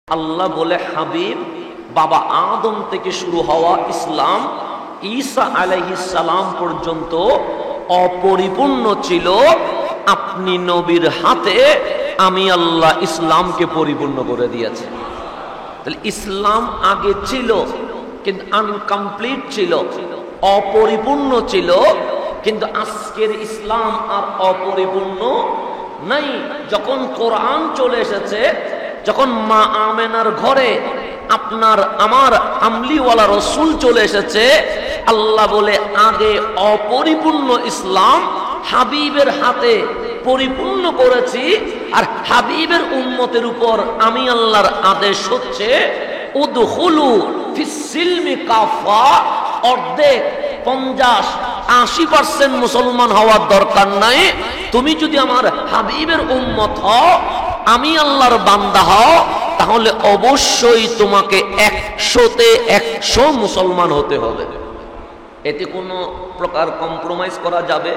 আল্লাহ বলে হাবিব, বাবা আদম থেকে শুরু হওয়া ইসলাম ঈসা আলাইহিস সালাম পর্যন্ত অপরিপূর্ণ ছিল। আপনি নবীর হাতে আমি আল্লাহ ইসলামকে পরিপূর্ণ করে দিয়েছি। তাহলে ইসলাম আগে ছিল কিন্তু আনকমপ্লিট ছিল, অপরিপূর্ণ ছিল, কিন্তু আজকের ইসলাম আর অপরিপূর্ণ নাই। যখন কোরআন চলে এসেছে, যখন মা আমেনার ঘরে আপনার আমার আমলিওয়ালা রসুল চলে এসেছে, আল্লাহ বলে আগে অপরিপূর্ণ ইসলাম হাবিবের হাতে পরিপূর্ণ করেছি। আর হাবিবের উম্মতের উপর আমি আল্লাহর আদেশ হচ্ছে উদখুলু ফিস সিলমি কাফা। অর্ধেক 50-80% মুসলমান হওয়ার দরকার নাই। তুমি যদি আমার হাবিবের উম্মত হও, আমি আল্লাহর বান্দা হও, তাহলে অবশ্যই তোমাকে 100-তে 100 মুসলমান হতে হবে। এতে কোনো প্রকার কম্প্রোমাইজ করা যাবে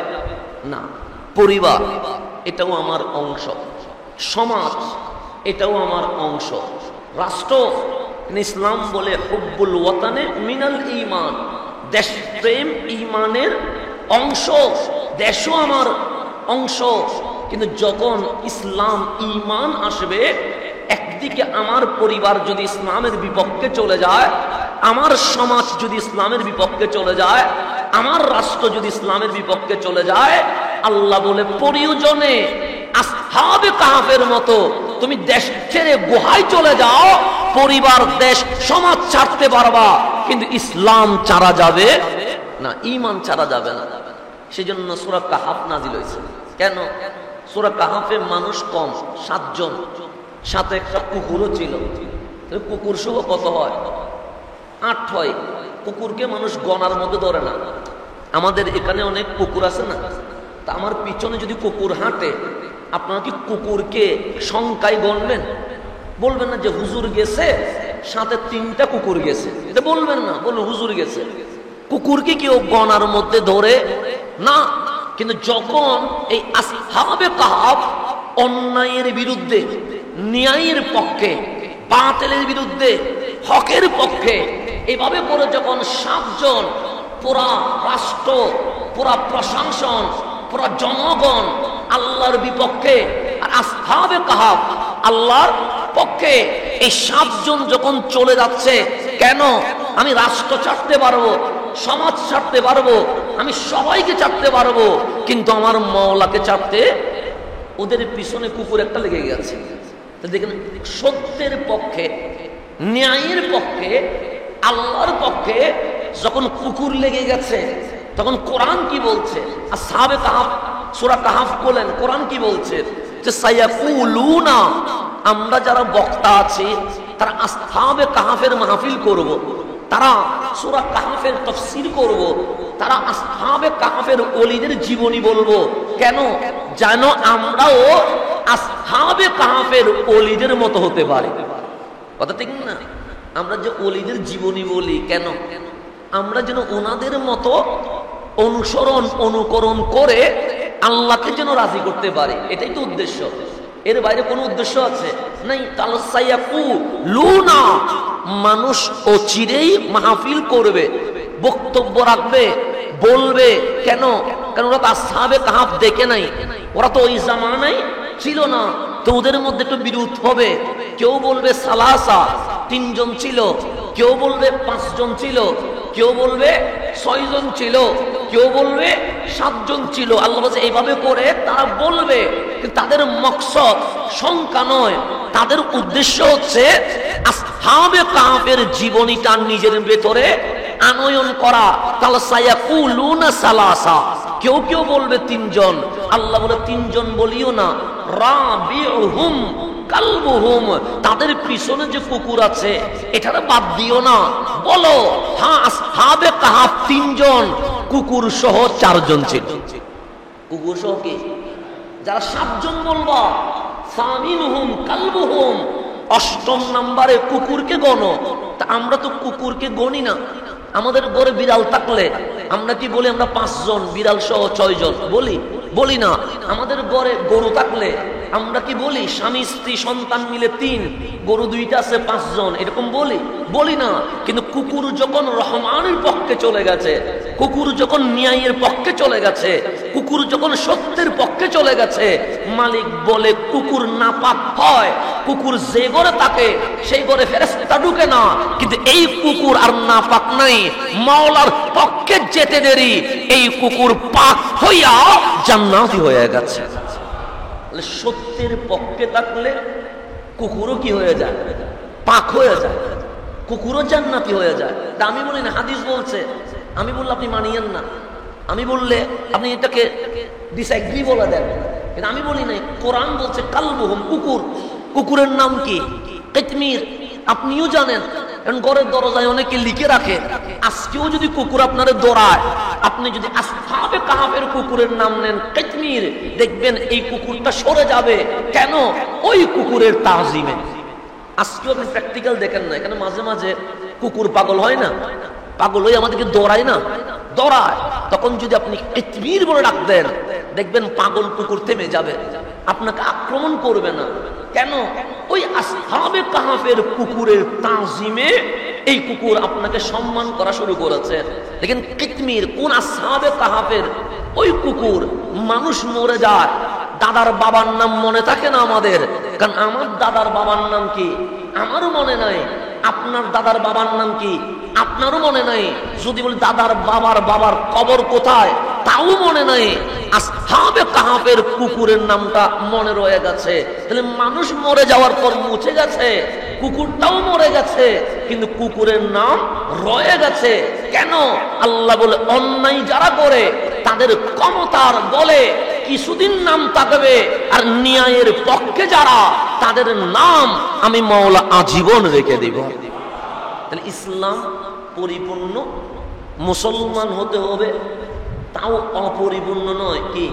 না। পরিবার এটাও আমার অংশ, সমাজ এটাও আমার অংশ, রাষ্ট্র। ইসলাম বলে হুব্বুল ওয়াতানে মিনাল ঈমান, দেশপ্রেম ঈমানের অংশ, দেশও আমার অংশ। কিন্তু যখন ইসলাম ঈমান আসবে, একদিকে আমার পরিবার যদি ইসলামের বিপক্ষে চলে যায়, আমার সমাজ যদি ইসলামের বিপক্ষে চলে যায়, আমার রাষ্ট্র যদি ইসলামের বিপক্ষে চলে যায়, আল্লাহ বলে প্রয়োজনে আসহাবে কাহফের মতো তুমি দেশ ছেড়ে গুহায় চলে যাও, পরিবার দেশ সমাজ ছাড়তে পারবা, কিন্তু ইসলাম ছাড়া যাবে না, ঈমান ছাড়া যাবে না। সেজন্য সূরা কাহফ নাজিল হয়েছে। কেন? সূরা কাহফে মানুষ কম, 7 জন, সাথে একটা কুকুরও ছিল। কুকুর সহ কত হয়? 8 হয়। কুকুরকে মানুষ গণার মধ্যে ধরে না। আমাদের এখানে অনেক কুকুর আছে না, তা আমার পিছনে যদি কুকুর হাঁটে, আপনারা কি কুকুরকে সংখ্যায় গণবেন? বলবেন না যে হুজুর গেছে, সাথে 3টা কুকুর গেছে, এটা বলবেন না, বলবেন হুজুর গেছে। কুকুরকে কেউ গণার মধ্যে ধরে না। কিন্তু যখন এই আসহাবে কাহফ অন্যায়ের বিরুদ্ধে, ন্যায়ের পক্ষে, বাতিলের বিরুদ্ধে, হকের পক্ষে, এভাবে করে যখন 7 জন, পুরা রাষ্ট্র, পুরা প্রশাসন, পুরা জনগণ আল্লাহর বিপক্ষে, আর আসহাবে কাহফ আল্লাহর পক্ষে, এই 7 জন যখন চলে যাচ্ছে, কেন? আমি রাষ্ট্র ছাড়তে পারবো, সমাজ ছাড়তে পারবো, আমি সবাইকে ছাড়তে পারবো, কিন্তু আমার মওলাকে ছাড়তে, ওদের পিছনে কুকুর একটা লেগে গেছে। দেখেন, সত্যের পক্ষে, ন্যায়ের পক্ষে, আল্লাহর পক্ষে যখন কুকুর লেগে গেছে, তখন কোরআন কি বলছে? আসহাবে কাহফ, সূরা কাহফ বলেন, কোরআন কি বলছে? যে সায়াকুলুনা, আমরা যারা বক্তা আছি তারা আসহাবে কাহফের মাহফিল করব, তারা সূরা কাহফের তাফসীর করব, তারা আসহাবে কাহফের ওলিদের জীবনী বলবো। কেন? যেন আমরাও আসহাবে কাহফের ওলিদের মতো হতে পারি। কথা ঠিক না? আমরা যে ওলিদের জীবনী বলি, কেন? আমরা যেন ওনাদের মতো অনুসরণ, অনুকরণ করে আল্লাহকে যেন রাজি করতে পারি, এটাই তো উদ্দেশ্য। এর বাইরে কোনো উদ্দেশ্য আছে নাই। লুনা, মানুষ অচিরেই মাহফিল করবে, বক্তব্য রাখবে, বলবে। কেন? কারণ ওরা তো আসহাবে কাহফ দেখে নাই, ওরা তো ওই জামানায় ছিল না। তো ওদের মধ্যে একটু বিরোধ হবে। কেউ বলবে সালাসা, 3 জন ছিল, কেউ বলবে 5 জন ছিল, কেউ বলবে 6 জন ছিল, কেউ বলবে 7 জন ছিল। আল্লাহ বলছে এইভাবে করে তারা বলবে, কিন্তু তাদের মকসদ সংখ্যা নয়, তাদের উদ্দেশ্য হচ্ছে আসহাবে কাহফের জীবনীটা নিজের ভেতরে আনয়ন করা। তাহলে সায়াকুলুনা সালাসা, কেউ কেউ বলবে 3 জন। আল্লাহ বলে 3 জন বলিও না, রাবিউহুম কালবুহুম, তাদের পিছনে যে কুকুর আছে এটারে বাদ দিও না, বলো হ্যাঁ আসহাবে কাহফ 3 জন, কুকুর সহ 4 জন ছিল। কুকুর সহ কি? যারা 7 জন বলবা, সামিনুহুম কালবুহুম, 8ম নম্বরে কুকুরকে গণো। তা আমরা তো কুকুরকে গণি না। আমাদের ঘরে বিড়াল থাকলে আমরা কি বলি? আমরা 5 জন, বিড়াল সহ 6 জন বলি? বলি না। আমাদের ঘরে গরু থাকলে আমরা কি বলি স্বামী স্ত্রী সন্তান মিলে 3, গরু 2টা আছে 5 জন, এরকম বলি না। কিন্তু কুকুর যখন রহমানের পক্ষে চলে গেছে, কুকুর যখন ন্যায়ের পক্ষে চলে গেছে, কুকুর যখন সত্যের পক্ষে চলে গেছে, মালিক বলে কুকুর নাপাক হয়। কুকুর যে ঘরে থাকে সেই ঘরে ফেরেশতা ঢুকে না, কিন্তু এই কুকুর আর নাপাক নাই, মাওলার পক্ষে যেতে দেরি এই কুকুর পাক হইয়া জান্নাতি হয়ে গেছে। সত্যের পক্ষে থাকলে কুকুরও কি হয়ে যায়? পাক হয়ে যায়, কুকুরও জান্নাতি হয়ে যায়। তা আমি বলি না, হাদিস বলছে। আমি বললে আপনি মানিয়েন না, আমি বললে আপনি এটাকে ডিসএগ্রি বলে দেন, কিন্তু আমি বলি না। কোরআন বলছে কালবুহুম, কুকুর। কুকুরের নাম কি? কিতমির। আপনিও জানেন, কারণ ঘরের দরজায় অনেকে লিখে রাখে। আজকেও যদি কুকুর আপনারে দৌড়ায়, আপনি যদি আসহাবে কাহাফের কুকুরের নাম নেন কিতমির, দেখবেন এই কুকুরটা সরে যাবে। কেন? ওই কুকুরের তাজিমে। আজকেও আপনি প্র্যাকটিক্যাল দেখেন না, এখানে মাঝে মাঝে কুকুর পাগল হয় না? পাগল হয়ে আমাদেরকে দৌড়ায় না? দৌড়ায়। তখন যদি আপনি কিতমির বলে ডাক দেন, দেখবেন পাগল কুকুর থেমে যাবে, আপনাকে আক্রমণ করবে না। কেন? ওই আসহাবে কাহাফের কুকুরের তাজিমে এই কুকুর আপনাকে সম্মান করা শুরু করেছে। দেখেন কিতমির কোন আসহাবে কাহাফের ওই কুকুর। মানুষ মরে যায়, দাদার বাবার নাম মনে থাকে না আমাদের, কারণ আমার দাদার বাবার নাম কি আমারও মনে নাই, আপনার দাদার বাবার নাম কি আপনারও মনে নাই। যদি বলি দাদার বাবার কবর কোথায়, তাও মনে নাই। আসহাবে কাহাফের কুকুরের নামটা মনে রয়ে গেছে। তাহলে মানুষ মরে যাওয়ার পর মুছে গেছে, কুকুরটাও মরে গেছে, কিন্তু কুকুরের নাম রয়ে গেছে। কেন? আল্লাহ বলে অন্যায় যারা করে তাদের ক্ষমতার বলে কিছুদিন নাম থাকবে, আর ন্যায়ের পক্ষে যারা, তাদের নাম আমি মাওলা আজীবন রেখে দিব। তাহলে ইসলাম পরিপূর্ণ মুসলমান হতে হবে, তাও অপরিপূর্ণ নয়, কি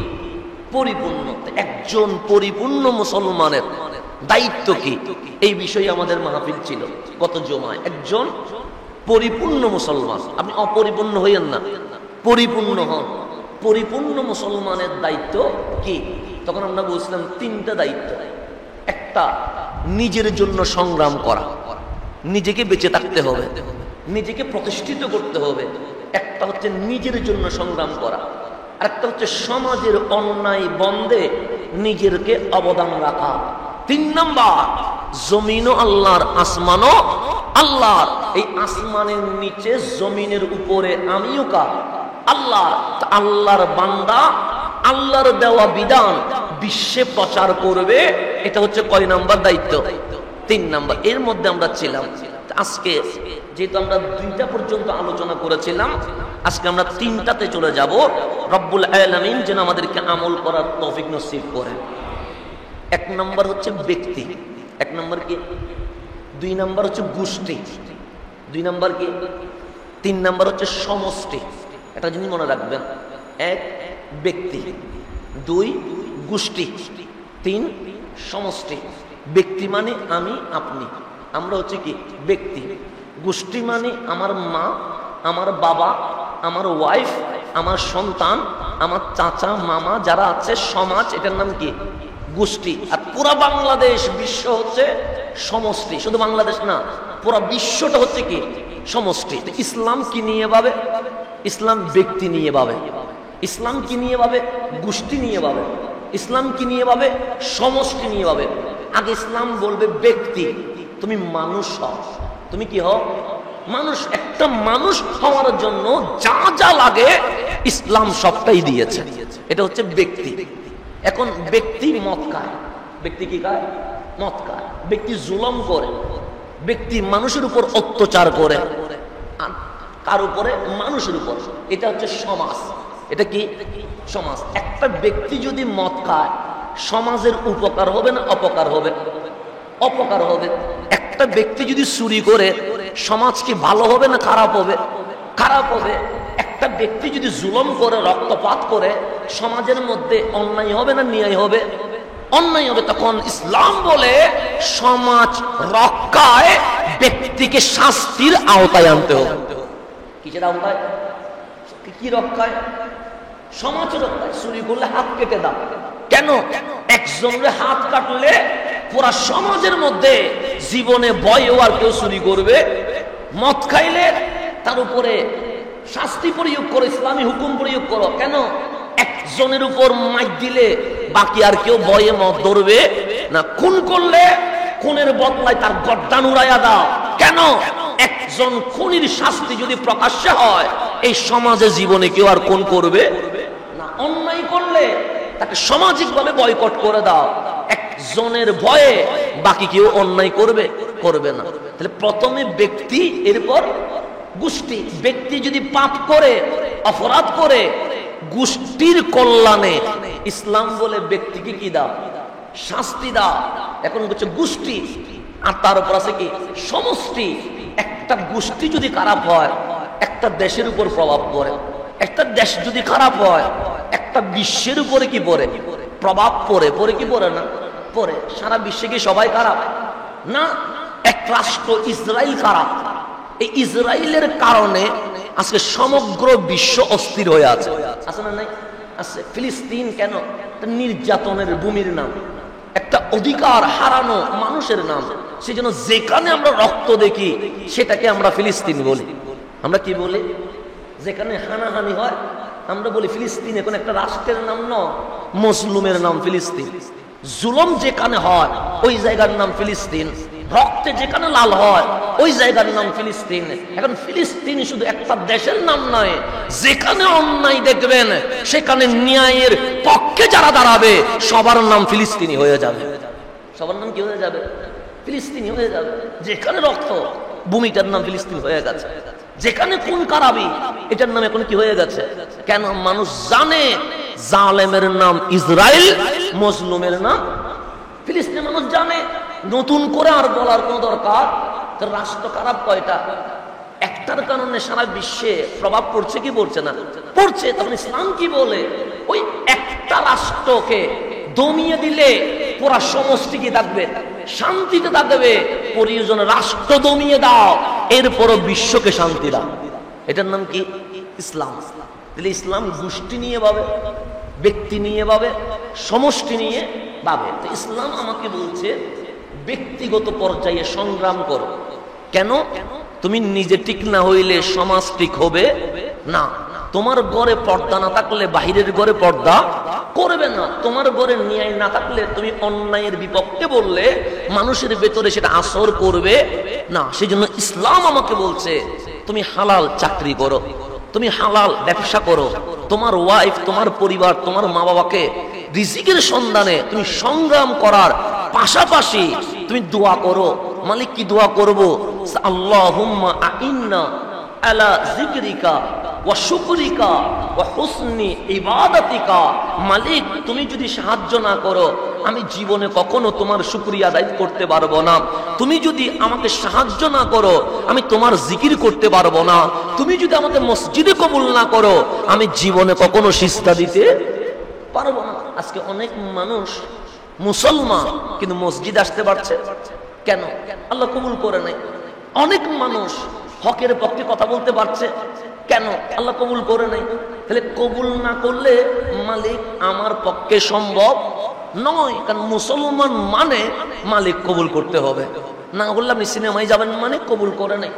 পরিপূর্ণ। একজন পরিপূর্ণ মুসলমানের দায়িত্ব কি, এই বিষয়ে আমাদের মাহফিল ছিল গত জুমায়। একজন পরিপূর্ণ মুসলমান, আপনি অপরিপূর্ণ হইয়েন না, পরিপূর্ণ হন। পরিপূর্ণ মুসলমানের দায়িত্ব কি? তখন আমরা বলছিলাম 3টা দায়িত্ব। একটা, নিজের জন্য সংগ্রাম করা, নিজেকে বেঁচে থাকতে হবে, নিজেকে প্রতিষ্ঠিত করতে হবে। একটা হচ্ছে নিজের জন্য সংগ্রাম করা, আর একটা হচ্ছে সমাজের অন্যায় বন্ধে নিজেরকে অবদান রাখা। 3 নাম্বার, জমিনও আল্লাহর, আসমানও আল্লাহর। এই আসমানের নিচে জমিনের উপরে আমিও কার? আল্লাহ। আল্লাহর বান্দা আল্লাহর দেওয়া বিধান বিশ্বে প্রচার করবে, এটা হচ্ছে কয় নাম্বার দায়িত্ব? 3 নাম্বার। এর মধ্যে আমরা ছিলাম। আজকে যেহেতু আমরা 2টা পর্যন্ত আলোচনা করেছিলাম, আজকে আমরা 3টাতে চলে যাব। রব্বুল আলামিন যেন আমাদেরকে আমল করার তৌফিক নসিব করেন। 1 নাম্বার হচ্ছে ব্যক্তি, 1 নাম্বার কি? 2 নাম্বার হচ্ছে গোষ্ঠী, 2 নাম্বার কি? 3 নাম্বার হচ্ছে সমষ্টি। এটা জিনিস মনে রাখবেন, 1 ব্যক্তি, 2 গোষ্ঠী, 3 সমষ্টি। ব্যক্তি মানে আমি আপনি, আমরা হচ্ছে কি ব্যক্তি। গোষ্ঠী মানে আমার মা, আমার বাবা, আমার ওয়াইফ, আমার সন্তান, আমার চাচা মামা যারা আছে, সমাজ, এটার নাম কি? গোষ্ঠী। আর পুরা বাংলাদেশ বিশ্ব হচ্ছে সমষ্টি। শুধু বাংলাদেশ না, পুরা বিশ্বটা হচ্ছে কি সমষ্টি। ইসলাম কি নিয়ে ভাবে? ইসলাম ব্যক্তি নিয়ে ভাবে। ইসলাম কি নিয়ে ভাবে? গোষ্ঠী নিয়ে ভাবে। ইসলাম কি নিয়ে ভাবে? সমষ্টি নিয়ে ভাবে। আগে ইসলাম বলবে ব্যক্তি, তুমি মানুষ হও। তুমি কি হও? মানুষ। একটা মানুষ হওয়ার জন্য যা যা লাগে ইসলাম সবটাই দিয়েছে। এটা হচ্ছে ব্যক্তি। এখন ব্যক্তি মদ খায়, ব্যক্তি কি খায়? মদ খায়। ব্যক্তি জুলুম করে, ব্যক্তি মানুষের উপর অত্যাচার করে, কার উপরে? মানুষের উপর। এটা হচ্ছে সমাজ। এটা কি? সমাজ। একটা ব্যক্তি যদি মদ খায়, সমাজের উপকার হবে না অপকার হবে? অপকার হবে। একটা ব্যক্তি যদি চুরি করে, সমাজ কি ভালো হবে না খারাপ হবে? খারাপ হবে। একটা ব্যক্তি যদি জুলুম করে, রক্তপাত করে, সমাজের মধ্যে অন্যায় হবে না ন্যায় হবে? অন্যায় হবে। তখন ইসলাম বলে সমাজ রক্ষায় ব্যক্তিকে শাস্তির আওতায় আনতে হবে। কিসের আওতায়? কি রক্ষায়? সমাজের চুরি করলে হাত কেটে দাও। কেন? একজনের হাত কাটলে পুরা সমাজের মধ্যে জীবনে ভয়ে আর কেউ চুরি করবে। মদ খাইলে তার উপরে শাস্তি প্রয়োগ করো, ইসলামী হুকুম প্রয়োগ করো। কেন? একজনের উপর মাইক দিলে বাকি আর কেউ ভয়ে মদ ধরবে না। খুন করলে খুনের বদলায় তার গর্দান উড়াইয়া দাও। কেন? একজন খুনির শাস্তি যদি প্রকাশ্যে হয় এই সমাজে জীবনে কেউ আর খুন করবে না। অন্যায় করলে তাকে সামাজিক ভাবে বয়কট করে দাও। একজনের ভয়ে বাকি কেউ অন্যায় করবে না। তাহলে প্রথমে ব্যক্তি, এরপর গোষ্ঠী। ব্যক্তি যদি পাপ করে, অপরাধ করে, গোষ্ঠীর কল্যাণে ইসলাম বলে ব্যক্তিকে কি দাও? শাস্তি দাও। এখন হচ্ছে গোষ্ঠী, আর তার উপর আছে কি? সমষ্টি। একটা গোষ্ঠী যদি খারাপ হয় একটা দেশের উপর প্রভাব পড়ে। একটা দেশ যদি খারাপ হয় একটা বিশ্বের উপরে কি পড়ে? প্রভাব পড়ে। পড়ে কি পড়ে না? পড়ে। সারা বিশ্বে কি সবাই খারাপ না? এক রাষ্ট্র ইসরায়েল খারাপ, এই ইসরায়েলের কারণে আজকে সমগ্র বিশ্ব অস্থির হয়ে আছে। আছে না? নাই? আছে। ফিলিস্তিন কেন? নির্যাতনের ভূমির নাম, একটা অধিকার হারানো মানুষের নাম। সেই জন্য যেখানে আমরা রক্ত দেখি সেটাকে আমরা ফিলিস্তিন বলি। আমরা কি বলি? যেখানে হানাহানি হয় আমরা বলি ফিলিস্তিন। এখন একটা রাষ্ট্রের নাম নয়, মজলুমের নাম ফিলিস্তিন। জুলুম যেখানে হয় ওই জায়গার নাম ফিলিস্তিন। রক্তে যেখানে লাল হয় ওই জায়গার নাম ফিলিস্তিন। এখন ফিলিস্তিন শুধু একটা দেশের নাম নয়, যেখানে অন্যায় দেখবেন সেখানে ন্যায়ের পক্ষে যারা দাঁড়াবে সবার নাম ফিলিস্তিনি হয়ে যাবে। সবার নাম কি হয়ে যাবে? ফিলিস্তিনি হয়ে যাবে। যেখানে রক্ত, ভূমিটার নাম ফিলিস্তিন হয়ে গেছে। যেখানে খুন খারাপি, এটার নাম এখন কি হয়ে গেছে? কেন? মানুষ জানে জালেমের নাম ইসরায়েল, মজলুমের নাম ফিলিস্তিন। মানুষ জানে, নতুন করে আর বলার কোন দরকার। রাষ্ট্র খারাপ কয়টা? একটার কারণে সারা বিশ্বে প্রভাব পড়ছে কি পড়ছে না? পড়ছে। তখন ইসলাম কি বলে? ওই একটা রাষ্ট্রকে দমিয়ে দিলে পুরা সমষ্টি কি থাকবে? শান্তিতে থাকবে। প্রয়োজন রাষ্ট্র দমিয়ে দাও, এরপরও বিশ্বকে শান্তি দাও। এটার নাম কি? ইসলাম। তাহলে ইসলাম গোষ্ঠী নিয়ে ভাবে, ব্যক্তি নিয়ে ভাবে, সমষ্টি নিয়ে ভাবে। তো ইসলাম আমাকে বলছে ব্যক্তিগত পর্যায়ে সংগ্রাম করো। কেন? তুমি নিজে ঠিক না হইলে সমাজ ঠিক হবে না। তোমার ঘরে পর্দা না থাকলে বাহিরের ঘরে পর্দা করবে না। তোমার ঘরে ন্যায় না থাকলে তুমি অন্যায়ের বিপক্ষে বললে মানুষের ভেতরে সেটা আসর করবে না। সেই জন্য ইসলাম আমাকে বলছে তুমি হালাল চাকরি করো, তুমি হালাল ব্যবসা করো। তোমার ওয়াইফ, তোমার পরিবার, তোমার মা বাবাকে রিজিকের সন্ধানে তুমি সংগ্রাম করার পাশাপাশি তুমি দোয়া করো। মালিক কি দোয়া করব? আল্লাহুম্মা আইন্না আলা যিকরিকা ওয়া শুকরিকা ওয়া হুসনি ইবাদাতিকা। মালিক তুমি যদি সাহায্য না করো আমি জীবনে কখনো তোমার শুকরিয়া আদায় করতে পারবো না। তুমি যদি আমাকে সাহায্য না করো আমি তোমার জিকির করতে পারবো না। তুমি যদি আমাকে মসজিদে কবুল না করো আমি জীবনে কখনো সিজদা দিতে পারবো না। আজকে অনেক মানুষ মুসলমান কিন্তু মসজিদ আসতে পারছে কেন? আল্লাহ কবুল করে নাই। অনেক মানুষ হকের পক্ষে কথা বলতে পারছে কেন? আল্লাহ কবুল করে নাই। তাহলে কবুল না করলে মালিক আমার পক্ষে সম্ভব নয়। কারণ মুসলমান মানে মালিক কবুল করতে হবে, না হলে আপনি সিনেমায় যাবেন মানে কবুল করে নাই।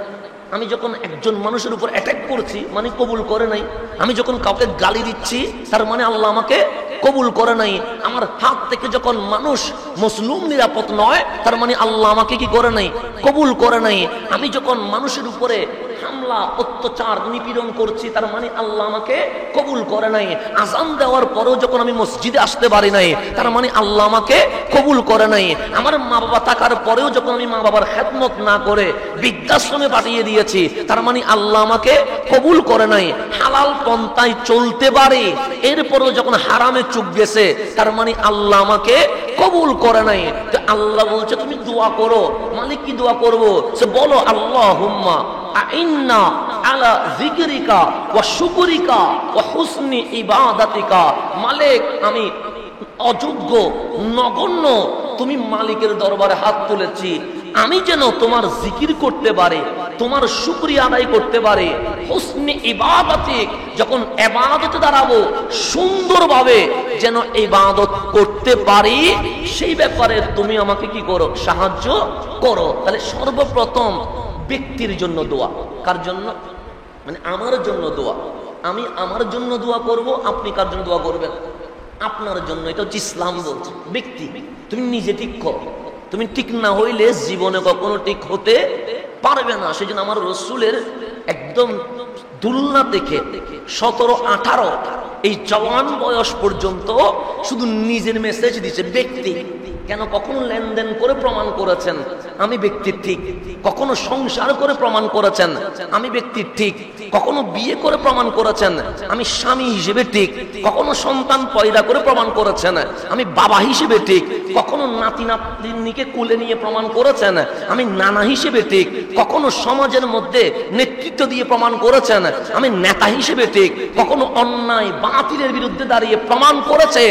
আমি যখন একজন মানুষের উপর অ্যাটাক করছি মানে কবুল করে নাই। আমি যখন কাউকে গালি দিচ্ছি তার মানে আল্লাহ আমাকে কবুল করে নাই। আমার হাত থেকে যখন মানুষ মুসলিম নিরাপদ নয় তার মানে আল্লাহ আমাকে কি করে নাই? কবুল করে নাই। আমি যখন মানুষের উপরে হামলা, অত্যাচার, নিপীড়ন করছি তার মানে আল্লাহ আমাকে কবুল করে নাই। আযান দেওয়ার পরেও যখন আমি মসজিদে আসতে পারি নাই তার মানে আল্লাহ আমাকে কবুল করে নাই। আমার মা বাবা থাকার পরেও যখন আমি মা বাবার খেদমত না করে বৃদ্ধাশ্রমে পাঠিয়ে দিয়েছি তার মানে আল্লাহ আমাকে কবুল করে নাই। হালাল পন্থায় চলতে পারি এরপরেও যখন হারামে চুক গেছে তার মানে আল্লাহ আমাকে কবুল করে নাই। তো আল্লাহ বলছে তুমি দোয়া করো। মালিক কি দোয়া করব? সে বলো আল্লাহুম্মা আইন্না আলা যিকরিকা ওয়া শুকরিকা ওয়া হুসনি ইবাদাতিকা। মালিক আমি অযোগ্য, নগণ্য, তুমি মালিকের দরবারে হাত তুলেছি, আমি যেন তোমার জিকির করতে পারি, তোমার শুকরিয়া আদায় করতে পারে, হুসনে ইবাদতে, যখন ইবাদতে দাঁড়াবো সুন্দরভাবে যেন ইবাদত করতে পারি, সেই ব্যাপারে তুমি আমাকে কি করো, সাহায্য করো। তাহলে সর্বপ্রথম ব্যক্তির জন্য দোয়া। কার জন্য? মানে আমার জন্য দোয়া। আমি আমার জন্য দোয়া করব, আপনি কার জন্য দোয়া করবেন? আপনার জন্য। এটা হচ্ছে ইসলাম বলছে। ব্যক্তি তুমি নিজে ঠিক করো, তুমি ঠিক না হইলে জীবনে কখনো ঠিক হতে পারবে না। সেই জন্য আমার রসুলের একদম দুলনা থেকে 17-18 এই জওয়ান বয়স পর্যন্ত শুধু নিজের মেসেজ দিচ্ছে। ব্যক্তি কেন? কখনো লেনদেন করে প্রমাণ করেছেন আমি ব্যক্তি ঠিক, কখনো সংসার করে প্রমাণ করেছেন আমি ব্যক্তি ঠিক, কখনো বিয়ে করে প্রমাণ করেছেন আমি স্বামী হিসেবে ঠিক, কখনো সন্তান পয়দা করে প্রমাণ করেছেন আমি বাবা হিসেবে ঠিক, কখনো নাতি নাতনিকে কোলে নিয়ে প্রমাণ করেছেন আমি নানা হিসেবে ঠিক, কখনো সমাজের মধ্যে নেতৃত্ব দিয়ে প্রমাণ করেছেন আমি নেতা হিসেবে ঠিক, কখনো অন্যায় বাতিলের বিরুদ্ধে দাঁড়িয়ে প্রমাণ করেছে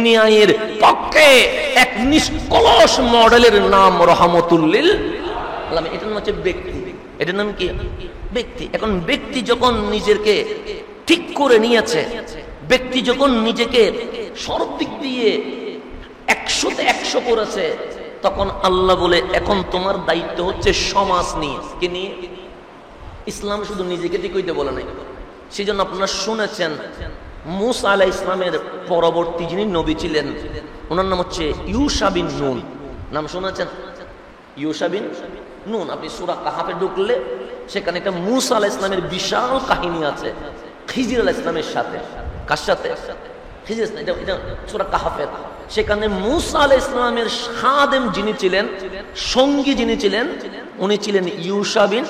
ন্যায়ের পক্ষে। এক নিষ্কলস মডেলের নাম রহমতুল্লিল আলামিন। এটার নাম হচ্ছে ব্যক্তি। এটার নাম কি? ব্যক্তি। এখন ব্যক্তি যখন নিজেকে ঠিক করে নিয়েছে, ব্যক্তি যখন নিজেকে সব দিক দিয়ে 100তে 100 করেছে, তখন আল্লাহ বলে এখন তোমার দায়িত্ব হচ্ছে সমাজ নিয়ে। কি নিয়ে? ইসলাম শুধু নিজেকে ঠিক হইতে বলে নাই। সেই জন্য আপনারা শুনেছেন মুসা আলাইহিস সালামের পরবর্তী যিনি নবী ছিলেন ওনার নাম হচ্ছে ইউশা বিন নুন। নাম শুনেছেন? ইউশা বিন নুন। আপনি সূরা কাহাফে ঢুকলে সেখানে একটা মুসা আলাইহিস সালামের বিশাল কাহিনী আছে খিজির আলাইহিস সালামের সাথে। কার সাথে? খিজির। এটা সূরা কাহাফের। সেখানে মুসা আলাইহিস সালামের খাদেম যিনি ছিলেন, সঙ্গী যিনি ছিলেন, উনি ছিলেন ইউশা বিন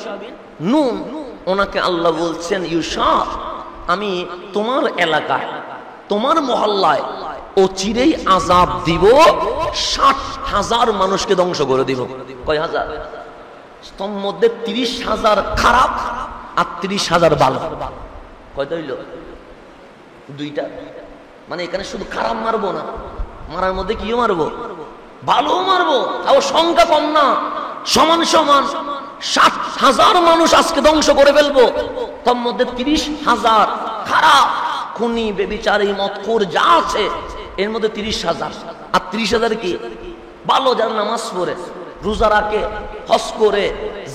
নুন। ওনাকে আল্লাহ বলছেন, ইউশা, আমি তোমার এলাকায়, তোমার মহল্লায় অচিরেই আযাব দিব, 60,000 মানুষকে ধ্বংস করে দিব। কয় হাজার? তোর মধ্যে 30,000 খারাপ আর 30,000 ভালো। কয়টা হইল? দুইটা। মানে এখানে শুধু খারাপ মারবো না, মারার মধ্যে কিও মারবো, ভালো মারবো। তাও সংখ্যা কম না, সমান সমান 60,000 মানুষ আজকে ধ্বংস করে ফেলবো। তার মধ্যে 30,000 খারাপ, খুনি, বেবিচারী, মদখোর যা আছে এর মধ্যে 30,000। আর 30,000 কি? ভালো, যারা নামাজ পড়ে, রোজা রাখে, হজ করে,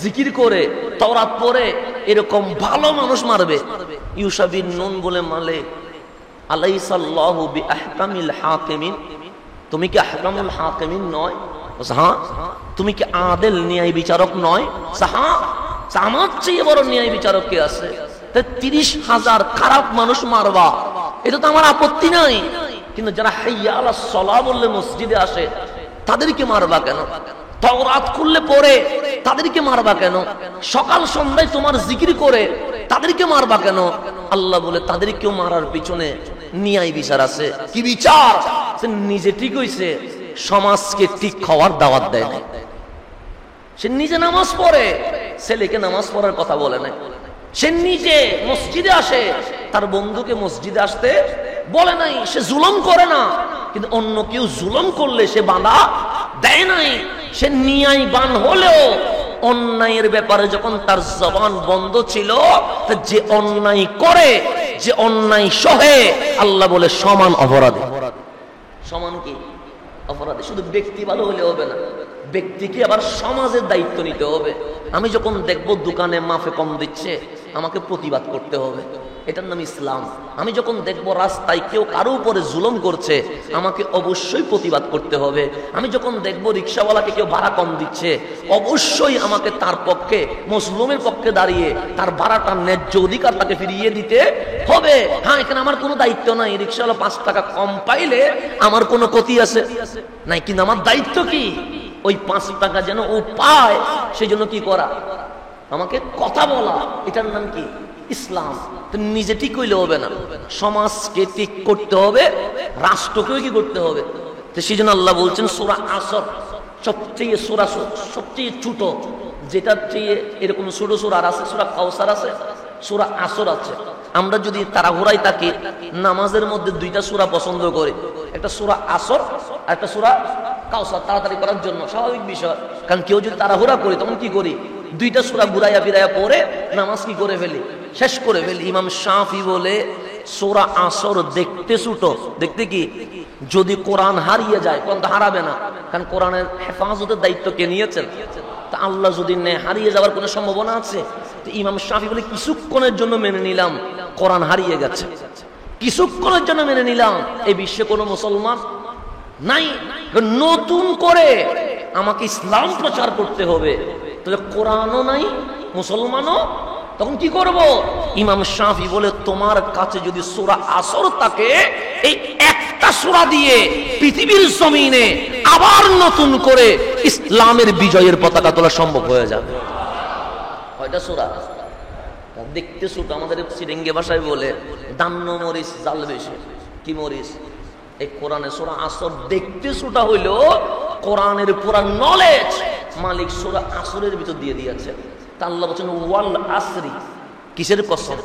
জিকির করে, তাওরাত পড়ে, এরকম ভালো মানুষ মারবে। ইউশা বিন নুন বলে, মালিক আলাইসাল্লাহু বিআহকামিল হাকিমিন, তুমি কি আহকামুল হাকিমিন নয়? হ্যাঁ। তুমি কি আদেল ন্যায় বিচারক নয়? হ্যাঁ। আমার চেয়ে বড় ন্যায় বিচারক কে আছে? 30,000 খারাপ মানুষ মারবা, এটা তো আমার আপত্তি নাই, কিন্তু যারা হাইয়া আলাস সালাহ বললে মসজিদে আসে তাদেরকে মারবা কেন? তাওরাত খুললে পড়ে তাদেরকে মারবা কেন? সকাল সন্ধ্যায় তোমার জিকির করে তাদেরকে মারবা কেন? আল্লাহ বলে তাদেরকেও মারার পিছনে ন্যায় বিচার আছে। কি বিচার? সে নিজে ঠিক হইছে, সমাজকে ঠিক হওয়ার দাওয়াত দেয় না। সে নিজে নামাজ পড়ে, ছেলেকে নামাজ পড়ার কথা বলে না। সে নিজে মসজিদে আসে, তার বন্ধুকে মসজিদে আসতে বলে নাই। সে জুলুম করে না, কিন্তু অন্য কেউ জুলুম করলে সে বাধা দেয় নাই। সে ন্যায়বান হলেও অন্যায়ের ব্যাপারে যখন তার জবান বন্ধ ছিল, যে অন্যায় করে, যে অন্যায় সহে, আল্লাহ বলে সমান অপরাধী। সমান কি? অপরাধী। শুধু ব্যক্তি ভালো হলে হবে না, ব্যক্তিকে আবার সমাজের দায়িত্ব নিতে হবে। আমি যখন দেখবো দোকানে মাফে কম দিচ্ছে, আমাকে প্রতিবাদ করতে হবে, এটার নাম ইসলাম। আমি যখন দেখবো রাস্তায় কেউ কারো উপরে জুলুম করছে, আমাকে অবশ্যই প্রতিবাদ করতে হবে। আমি যখন দেখবো রিক্সাওয়ালাকে কেউ ভাড়া কম দিচ্ছে, অবশ্যই আমাকে তার পক্ষে, মুসলিমের পক্ষে দাঁড়িয়ে তার ভাড়াটার ন্যায্য অধিকার তাকে ফিরিয়ে দিতে হবে। হ্যাঁ, এখানে আমার কোনো দায়িত্ব নাই। রিক্সাওয়ালা 5 টাকা কম পাইলে আমার কোনো ক্ষতি আছে নাই, কিন্তু আমার দায়িত্ব কি? ওই 5 টাকা যেন ও পায়, সেই জন্য কি করা? আমাকে কথা বলা। এটার নাম কি? ইসলাম। নিজে ঠিক হইলে হবে না, সমাজকে ঠিক করতে হবে, রাষ্ট্রকেও কি করতে হবে। তো সেই জন্য আল্লাহ বলছেন সূরা আসর, সবচেয়ে সূরা সবচেয়ে ছোট, যেটার চেয়ে এরকম ছোট সূরা আছে, সূরা কাউসার আছে, সূরা আসর আছে। আমরা যদি তাড়াহুড়ায় থাকি, নামাজের মধ্যে 2টা সূরা পছন্দ করি, একটা সূরা আসর আর একটা সূরা কাউসার তাড়াতাড়ি করার জন্য, স্বাভাবিক বিষয়। কারণ কেউ যদি তাড়াহুড়া করি তখন কি করি, 2টা সূরা ঘুরাইয়া ফিরাইয়া পড়ে নামাজ কি করে ফেলি, শেষ করে ফেলি। ইমাম শাফি বলে সূরা আসর দেখতে ছুটো, দেখতে কি, যদি কোরআন হারিয়ে যায়, কোরআন তো হারাবে না, কারণ কোরআনের হেফাজতের দায়িত্ব কে নিয়েছেন, তা আল্লাহ যদি নেয় হারিয়ে যাওয়ার কোনো সম্ভাবনা আছে? তো ইমাম শাফি বলে কিছুক্ষণের জন্য মেনে নিলাম কোরআন হারিয়ে গেছে, কিছুক্ষণের জন্য মেনে নিলাম, এই বিশ্বে কোনো মুসলমান নাই, নতুন করে আমাকে ইসলাম প্রচার করতে হবে, তাহলে কোরআনও নাই, মুসলমানও, তখন কি করব? ইমাম শাফি বলে তোমার কাছে যদি সূরা আসর থাকে, এই একটা সূরা দিয়ে পৃথিবীর জমিনে আবার নতুন করে ইসলামের বিজয়ের পতাকা তোলা সম্ভব হয়ে যাবে। কয়টা সূরা? দেখতে ছোট, আমাদের সিরিঙ্গে ভাষায় বলে দান্ন মরিচ জাল বেশি। কি মরিচ? এই কোরআনে সূরা আসর দেখতে ছোট হইলো কোরআনের পুরা নলেজ মালিক সূরা আসরের ভিতর দিয়ে দিয়েছে। তা আল্লাহ বলেন ওয়াল আসরি, কিসের কসম?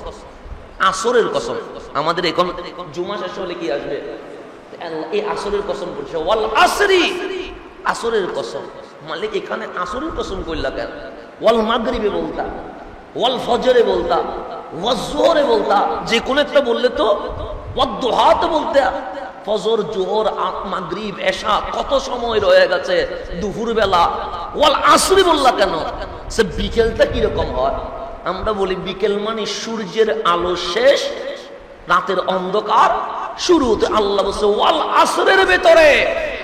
আসরের কসম। আমাদের এখন জুমা শেষ হলে কি আসবে? এই আসরের কসম করছে, ওয়াল আসরি, আসরের কসম। মালিক এখানে আসরের কসম করলা কেন? ওয়াল মাগরিবে বলতা, ওয়াল ফজরে বলতা, ওয়াজ জোহরে বলতা, যে কোন একটা বললে তো, ওয়াদ দুহাতে বলতে, ফজর জোহর মাগরিব এশা কত সময় রয়ে গেছে, দুপুর বেলা। ওয়াল আসরি বললা কেন? সে বিকেলটা কিরকম হয়? আমরা বলি বিকেল মানে সূর্যের আলো শেষ, রাতের অন্ধকার শুরু হতে। আল্লাহ বলছে ওয়াল আসরের ভেতরে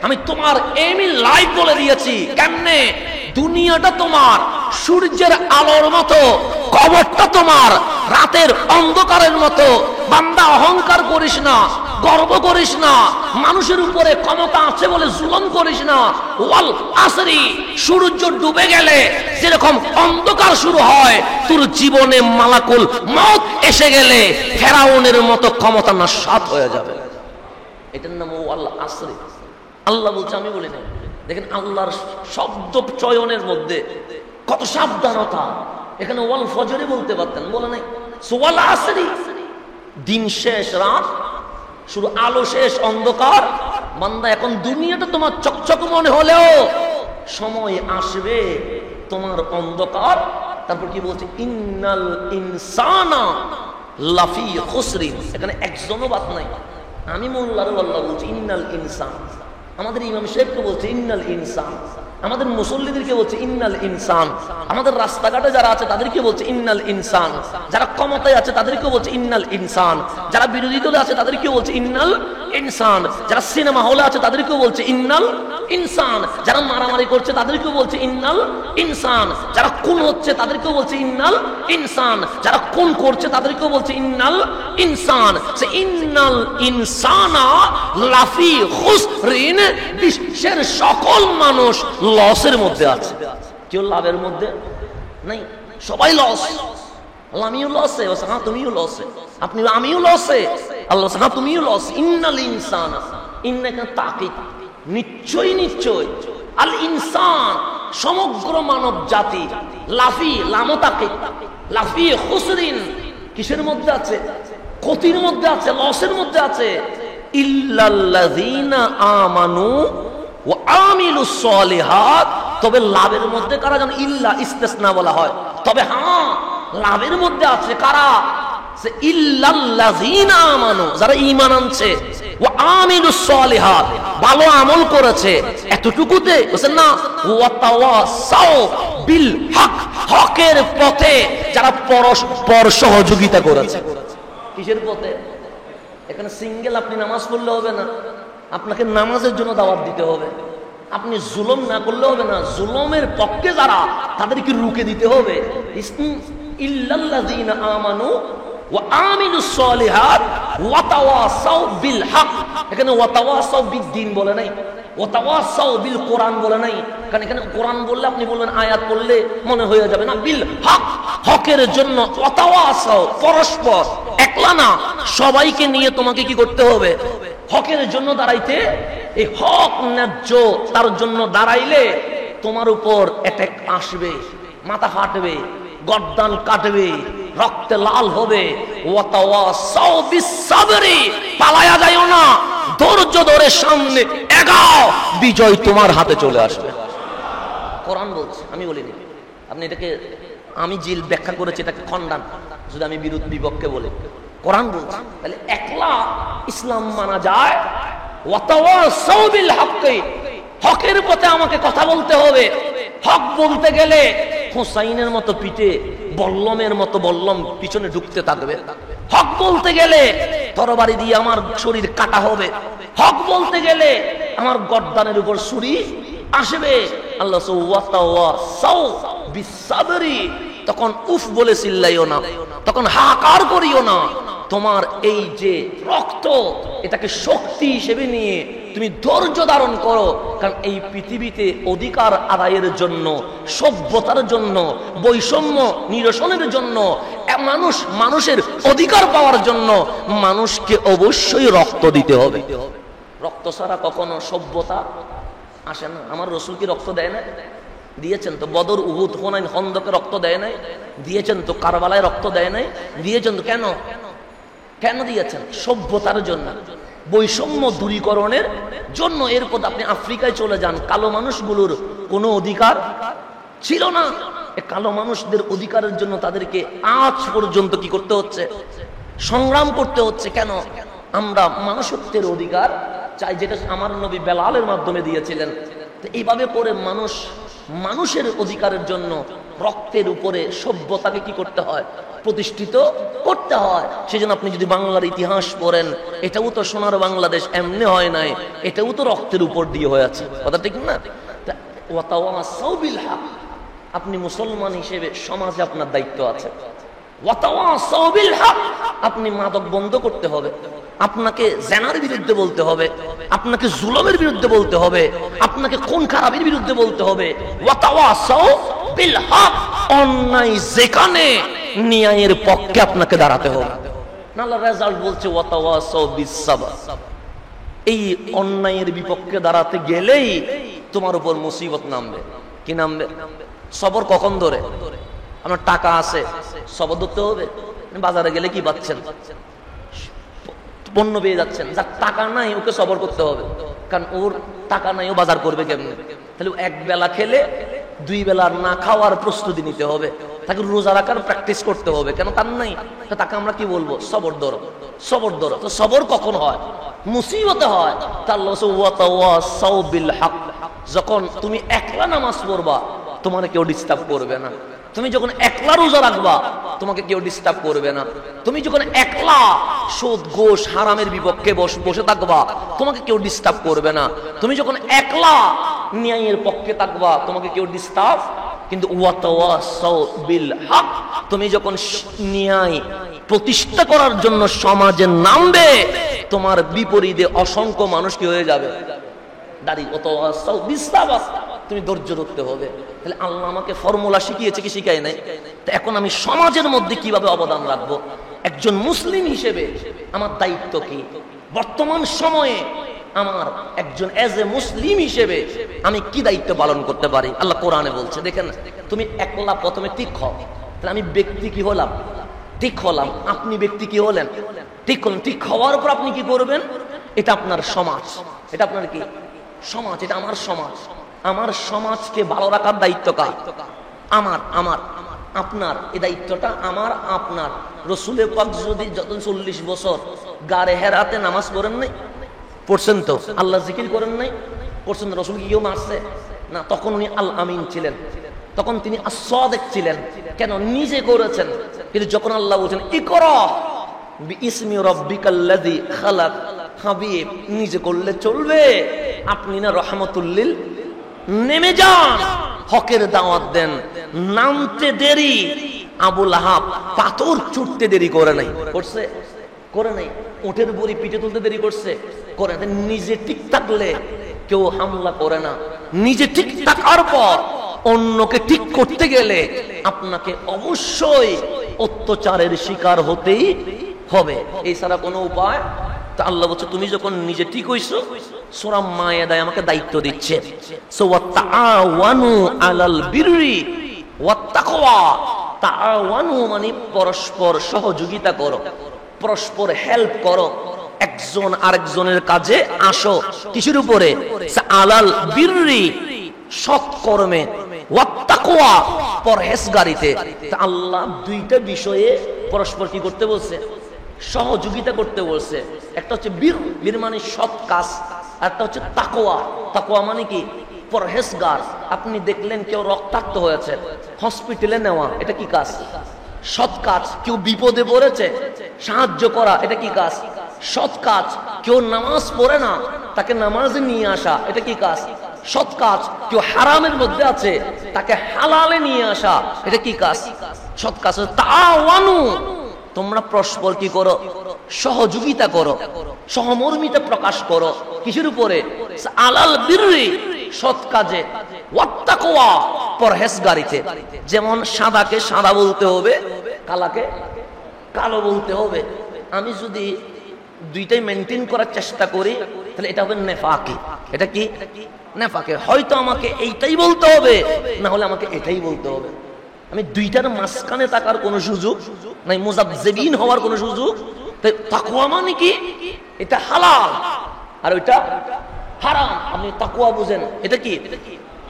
আমি তোমার এমনি লাইভ বলে দিয়েছি। কেমনে? দুনিয়াটা তোমার সূর্যের আলোর মতো, কবরটা তোমার রাতের অন্ধকারের মতো। বান্দা অহংকার করিস না, গর্ব করিস না, মানুষের উপরে ক্ষমতা আছে বলে জুলুম করিস না। ওয়াল আসরি, সূর্য ডুবে গেলে যেরকম অন্ধকার শুরু হয়, তোর জীবনে মালাকুল মউত এসে গেলে ফেরাউনের মতো ক্ষমতা নস্যাৎ হয়ে যাবে। এটার নাম ওয়াল আসরি। আল্লাহ বলছে, আমি বলি না। দেখেন আল্লাহর শব্দ চয়নের মধ্যে কত সাবধানতা। এখানে ওয়াল ফজরে বলতে পারতেন, বলে নাই। ওয়াল আসরি, দিন শেষ, রাত শুরু, আলো শেষ, অন্ধকার। বান্দা এখন দুনিয়াটা তোমার চকচক মনে হলেও সময় আসবে তোমার অন্ধকার। তারপর কি বলছে? ইন্নাল ইনসানা লাফি খুসরিন। এখানে একজনও বাদ নাই, আমি মোল্লারও আল্লাহ বলছি ইন্নাল ইনসান। আমাদের ইমাম সাহেবকে বলছে ইন্নাল ইনসান, আমাদের মুসল্লিদেরকে বলছে ইন্নাল ইনসান, আমাদের রাস্তাঘাটে যারা আছে তাদেরকে বলছে ইন্নাল ইনসান, যারা ক্ষমতায় আছে তাদেরকে বলছে ইন্নাল ইনসান, যারা বিরোধী দলে আছে তাদেরকে বলছে ইন্নাল ইনসান, যারা সিনেমা হলে আছে তাদেরকে বলছে ইন্নাল ইনসান, যারা মারামারি করছে তাদেরকে বলছে ইন্নাল ইনসান, যারা খুন হচ্ছে তাদেরকে বলছে ইন্নাল ইনসান, যারা খুন করছে তাদেরকে বলছে ইন্নাল ইনসান। সে ইন্নাল ইনসানা লাফি খুসরিন, বিশ্বের সকল মানুষ লসের মধ্যে আছে, কেউ লাভের মধ্যে নাই, সবাই লস। আমিও লসে, হ্যাঁ তুমিও লসে, আপনি আমিও লসে, আল্লাহ হ্যাঁ তুমিও লস। ইন্নাল ইনসানা, ইন্না তাকিদ, নিশ্চয়ই নিশ্চয়, আল ইনসান সমগ্র মানব জাতি, লাফি লামতাকিদ লাফি খুসরিন, কিসের মধ্যে আছে? ক্ষতির মধ্যে আছে, লসের মধ্যে আছে। ইল্লাল্লাযীনা আমানু ওয়া আমিলুস সলিহাত, তবে লাভের মধ্যে কারা জানো? ইল্লা ইস্তিসনা বলা হয়, তবে হ্যাঁ লাভের মধ্যে আছে কারা? সে ইল্লাল্লাযীনা আমানু, যারা ঈমান আনছে, ওয়া আমিলুস সলিহাত, ভালো আমল করেছে, এতটুকুতে বলেন না, ওয়া তাওয়াসাউ বিল হক, হকের পথে যারা পরস্পর সহযোগিতা করেছে। কিসের পথে? এখানে সিঙ্গেল আপনি নামাজ পড়লে হবে না, আপনাকে নামাজের জন্য দাওয়াত দিতে হবে। আপনি জুলুম না করলে হবে না, জুলুমের পক্ষে যারা তাদেরকে রুখে দিতে হবে। ইল্লাল্লাযীনা আমানু ওয়া আমিলুস সলিহাত ওয়া তাওয়াসাউ বিল হক। এখানে ওয়া তাওয়াসাউ বিদ্দিন বলে নাই, ওয়া তাওয়াসাউ বিল কোরআন বলে নাই। কারণ এখানে কোরআন বললে আপনি বলবেন আয়াত পড়লে মনে হয়ে যাবে না, বিল হক, হকের জন্য। ওয়া তাওয়াসাউ, পরস্পর, একলা না, সবাইকে নিয়ে তোমাকে কি করতে হবে? হকের জন্য দাঁড়াইতে। এই হক ন্যায্য তার জন্য দাঁড়াইলে তোমার উপর অ্যাটাক আসবে, মাথা ফাটবে, গর্দান কাটবে, রক্তে লাল হবে। ওয়াতাওয়াসাউ বিস সাবরি, পালায়া যাইও না, ধৈর্য ধরে সামনে ঠেকাও, বিজয় তোমার হাতে চলে আসবে। কোরআন বলছে, আমি বলিনি। আপনি এটাকে আমি জিল ব্যাখ্যা করেছি, এটাকে খণ্ডন যদি আমি বিপক্ষে বলি। কোরআন বলছে তাহলে একলা ইসলাম মানা যায়। ওয়াতাওয়াসাউ বিল হাক্কি, হকের পথে আমাকে কথা বলতে হবে। হক বলতে গেলে হুসাইনের মতো পিঠে বল্লমের মতো বল্লম পিছনে ঢুকতে থাকবে। হক বলতে গেলে তরবারি দিয়ে আমার শরীর কাটা হবে। হক বলতে গেলে আমার গর্দানের উপর ছুরি আসবে। আল্লাহ ওয়াতাওয়াসাউ বিসসাবরি, তখন উফ বলে চিল্লাইও না, তখন হাহাকার করিও না। তোমার এই যে রক্ত, এটাকে শক্তি হিসেবে নিয়ে তুমি ধৈর্য ধারণ করো। কারণ এই পৃথিবীতে অধিকার আদায়ের জন্য, সভ্যতার জন্য, বৈষম্য নিরসনের জন্য, মানুষের অধিকার পাওয়ার জন্য মানুষকে অবশ্যই রক্ত দিতে হবে। রক্ত ছাড়া কখনো সভ্যতা আসে না। আমার রসুল কি রক্ত দেয় না? দিয়েছেন তো। বদর, উহুদ, হুনাইন, খন্দকে রক্ত দেয় নাই? দিয়েছেন তো। কারবালায় রক্ত দেয় নাই? দিয়েছেন তো। কেন? কেন দিয়েছেন? সভ্যতার জন্য, বৈষম্য দূরীকরণের জন্য। এরপর আপনি আফ্রিকায় চলে যান, কালো মানুষগুলোর কোনো অধিকার ছিল না। কালো মানুষদের অধিকারের জন্য তাদেরকে আজ পর্যন্ত কি করতে হচ্ছে? সংগ্রাম করতে হচ্ছে। কেন? আমরা মানুষত্বের অধিকার চাই, যেটা আমার নবী বেলালের মাধ্যমে দিয়েছিলেন। তো এইভাবে করে মানুষের অধিকারের জন্য রক্তের উপরে সভ্যতাকে কি করতে হয়? প্রতিষ্ঠিত করতে হয়। সেজন্য আপনি যদি বাংলার ইতিহাস পড়েন, এটাও তো সোনার বাংলাদেশ এমনি হয় নাই, এটাও তো রক্তের উপর দিয়ে হয়ে আছে। কথা ঠিক না? ওয়াতাওয়াসাউ বিল হক, আপনি মুসলমান হিসেবে সমাজে আপনার দায়িত্ব আছে। ওয়াতাওয়াসাউ বিল হক, আপনি মাদক বন্ধ করতে হবে, আপনাকে জেনার বিরুদ্ধে বলতে হবে, আপনাকে জুলুমের বিরুদ্ধে বলতে হবে, আপনাকে খুন খারাপির বিরুদ্ধে বলতে হবে। ওয়াতাওয়াসাউ বিল হক, অন্যায় যেখানে ন্যায়ের পক্ষে আপনাকে দাঁড়াতে হবে। নালা রেজাল্ট বলছে ওয়াতাওয়াসাউ বিস সাবর, এই অন্যায়ের বিপক্ষে দাঁড়াতে গেলেই তোমার উপর মুসিবত নামবে। কি নামবে? সবর কখন ধরে? আমার টাকা আছে, সবর ধরতে হবে। বাজারে গেলে কি পাচ্ছেন? পণ্য পেয়ে যাচ্ছেন। যার টাকা নাই ওকে সবর করতে হবে, কারণ ওর টাকা নাই, ও বাজার করবে কেমনে? তাহলে এক বেলা খেলে দুই বেলার না খাওয়ার প্রস্তুতি নিতে হবে, তাকে রোজা রাখার প্র্যাকটিস করতে হবে। কেন? তার নাই। তো তাকে আমরা কি বলবো? সবর ধরো, সবর ধরো। তো সবর কখন হয়? মুসিবতে হয়। ওয়াতাওয়াসাউ বিল হক, যখন তুমি একলা নামাজ পড়বা তোমার কেউ ডিস্টার্ব করবে না। তুমি যখন একলা রোজা রাখবা তোমাকে কেউ ডিস্টার্ব করবে না। তুমি যখন একলা সুদ, ঘুষ, হারামের বিপক্ষে বসে থাকবা তোমাকে কেউ ডিস্টার্ব করবে না। তুমি যখন একলা ন্যায়ের পক্ষে থাকবা তোমাকে কেউ ডিস্টার্ব। কিন্তু ওয়াতাওয়াসাউ বিল হক, তুমি যখন ন্যায় প্রতিষ্ঠা করার জন্য সমাজে নামবে তোমার বিপরীতে অসংখ্য মানুষ কি হয়ে যাবে? দাঁড়িয়ে। ওয়াতাওয়াসাউ বিস সাবর, তুমি ধৈর্য ধরতে হবে। তাহলে আল্লাহ আমাকে ফর্মুলা শিখিয়েছে কি শিখায় নাই? তো এখন আমি সমাজের মধ্যে কিভাবে অবদান রাখবো? একজন মুসলিম হিসেবে আমার দায়িত্ব কি? বর্তমান সময়ে আমার একজন এজ এ মুসলিম হিসেবে আমি কি দায়িত্ব পালন করতে পারি? আল্লাহ কোরআনে বলছে, দেখেন, তুমি একলা প্রথমে ঠিক হও। তাহলে আমি ব্যক্তি কি হলাম? ঠিক হলাম। আপনি ব্যক্তি কি হলেন? ঠিক হলেন। ঠিক হওয়ার পর আপনি কি করবেন? এটা আপনার সমাজ, এটা আপনার কি সমাজ, এটা আমার সমাজ। আমার সমাজকে ভালো রাখার দায়িত্ব কার? আমার, আপনার। এই দায়িত্বটা আমার, আপনার। রসুলের পাক যদি যত 40 বছর গারে হেরাতে নামাজ পড়েন নাই? পড়ছেন তো। আল্লাহ জিকির করেন নাই? করছেন। রসুল কি কেউ মারছে? না। তখন উনি আল আমিন ছিলেন, তখন তিনি as-সাদিক ছিলেন। কেন? নিজে করেছেন। কিন্তু যখন আল্লাহ বলছেন ইকরা বিইসমি রাব্বিকাল্লাযী খালাক, হাবিব নিজে করলে চলবে? আপনি না রহমাতুল-লিল, নেমে যান, হকের দাওয়াত দেন। নামতে দেরি, আবু লাহাব পাথর ছুটতে দেরি করে নাই? করছে? করে নাই। উটের বড়ি পিঠে তুলতে দেরি করছে? করে নাই। নিজে ঠিক থাকলে কেউ হামলা করে না। নিজে ঠিক থাকার পর অন্যকে ঠিক করতে গেলে আপনাকে অবশ্যই অত্যাচারের শিকার হতেই হবে, এছাড়া কোনো উপায়। তা আল্লাহ বলছে তুমি যখন নিজে ঠিক হইছো, সূরা মায়েদায় আমাকে দায়িত্ব দিচ্ছে, সো ওয়াতাআওয়ানু আলাল বিররি ওয়াত তাকওয়া। তাআওয়ানু মানে পরস্পর সহযোগিতা করো, পরস্পর হেল্প করো, একজন আরেকজনের কাজে আসো কিসের উপরে? আলাল বিররি, সৎকর্মে, ওয়াত তাকওয়া, পরহেজগারিতে। আল্লাহ দুইটা বিষয়ে পরস্পর কি করতে বলছে? সহযোগিতা করতে বলছে। একটা হচ্ছে বীর, বীর মানে সৎ কাজ, আর একটা হচ্ছে তাকওয়া। তাকওয়া মানে কি? পরহেজগার। আপনি দেখলেন কেউ রক্তাক্ত হয়েছে, হসপিটালে নেওয়া, এটা কি কাজ? সৎ কাজ। কেউ বিপদে পড়েছে, সাহায্য করা, এটা কি কাজ? সৎ কাজ। কেউ নামাজ পড়ে না, তাকে নামাজে নিয়ে আসা, এটা কি কাজ? সৎ কাজ। কেউ হারামের মধ্যে আছে, তাকে হালালে নিয়ে আসা, এটা কি কাজ? সৎ কাজ। তাআওয়ানু, তোমরা পরস্পর কি করো? সহযোগিতা করো, সহমর্মিতা প্রকাশ করো। কিসের উপরে? আলাল বিররি, সৎ কাজে, ওয়াত তাকওয়া, পরহেজগারিতে। যেমন সাদাকে সাদা বলতে হবে, কালাকে কালো বলতে হবে। আমি যদি দুইটাই মেনটেন করার চেষ্টা করি, তাহলে এটা হবে নেফাকি। এটা কি? নেফাকে। হয়তো আমাকে এইটাই বলতে হবে, না হলে আমাকে এটাই বলতে হবে। আমি দুইটার মাঝখানে থাকার কোনো সুযোগ নাই, মুজাবজিবিন হওয়ার কোনো সুযোগ। তাই তাকওয়া মানে কি? এটা হালাল আর ওইটা হারাম। আপনি তাকওয়া বুঝেন, এটা কি?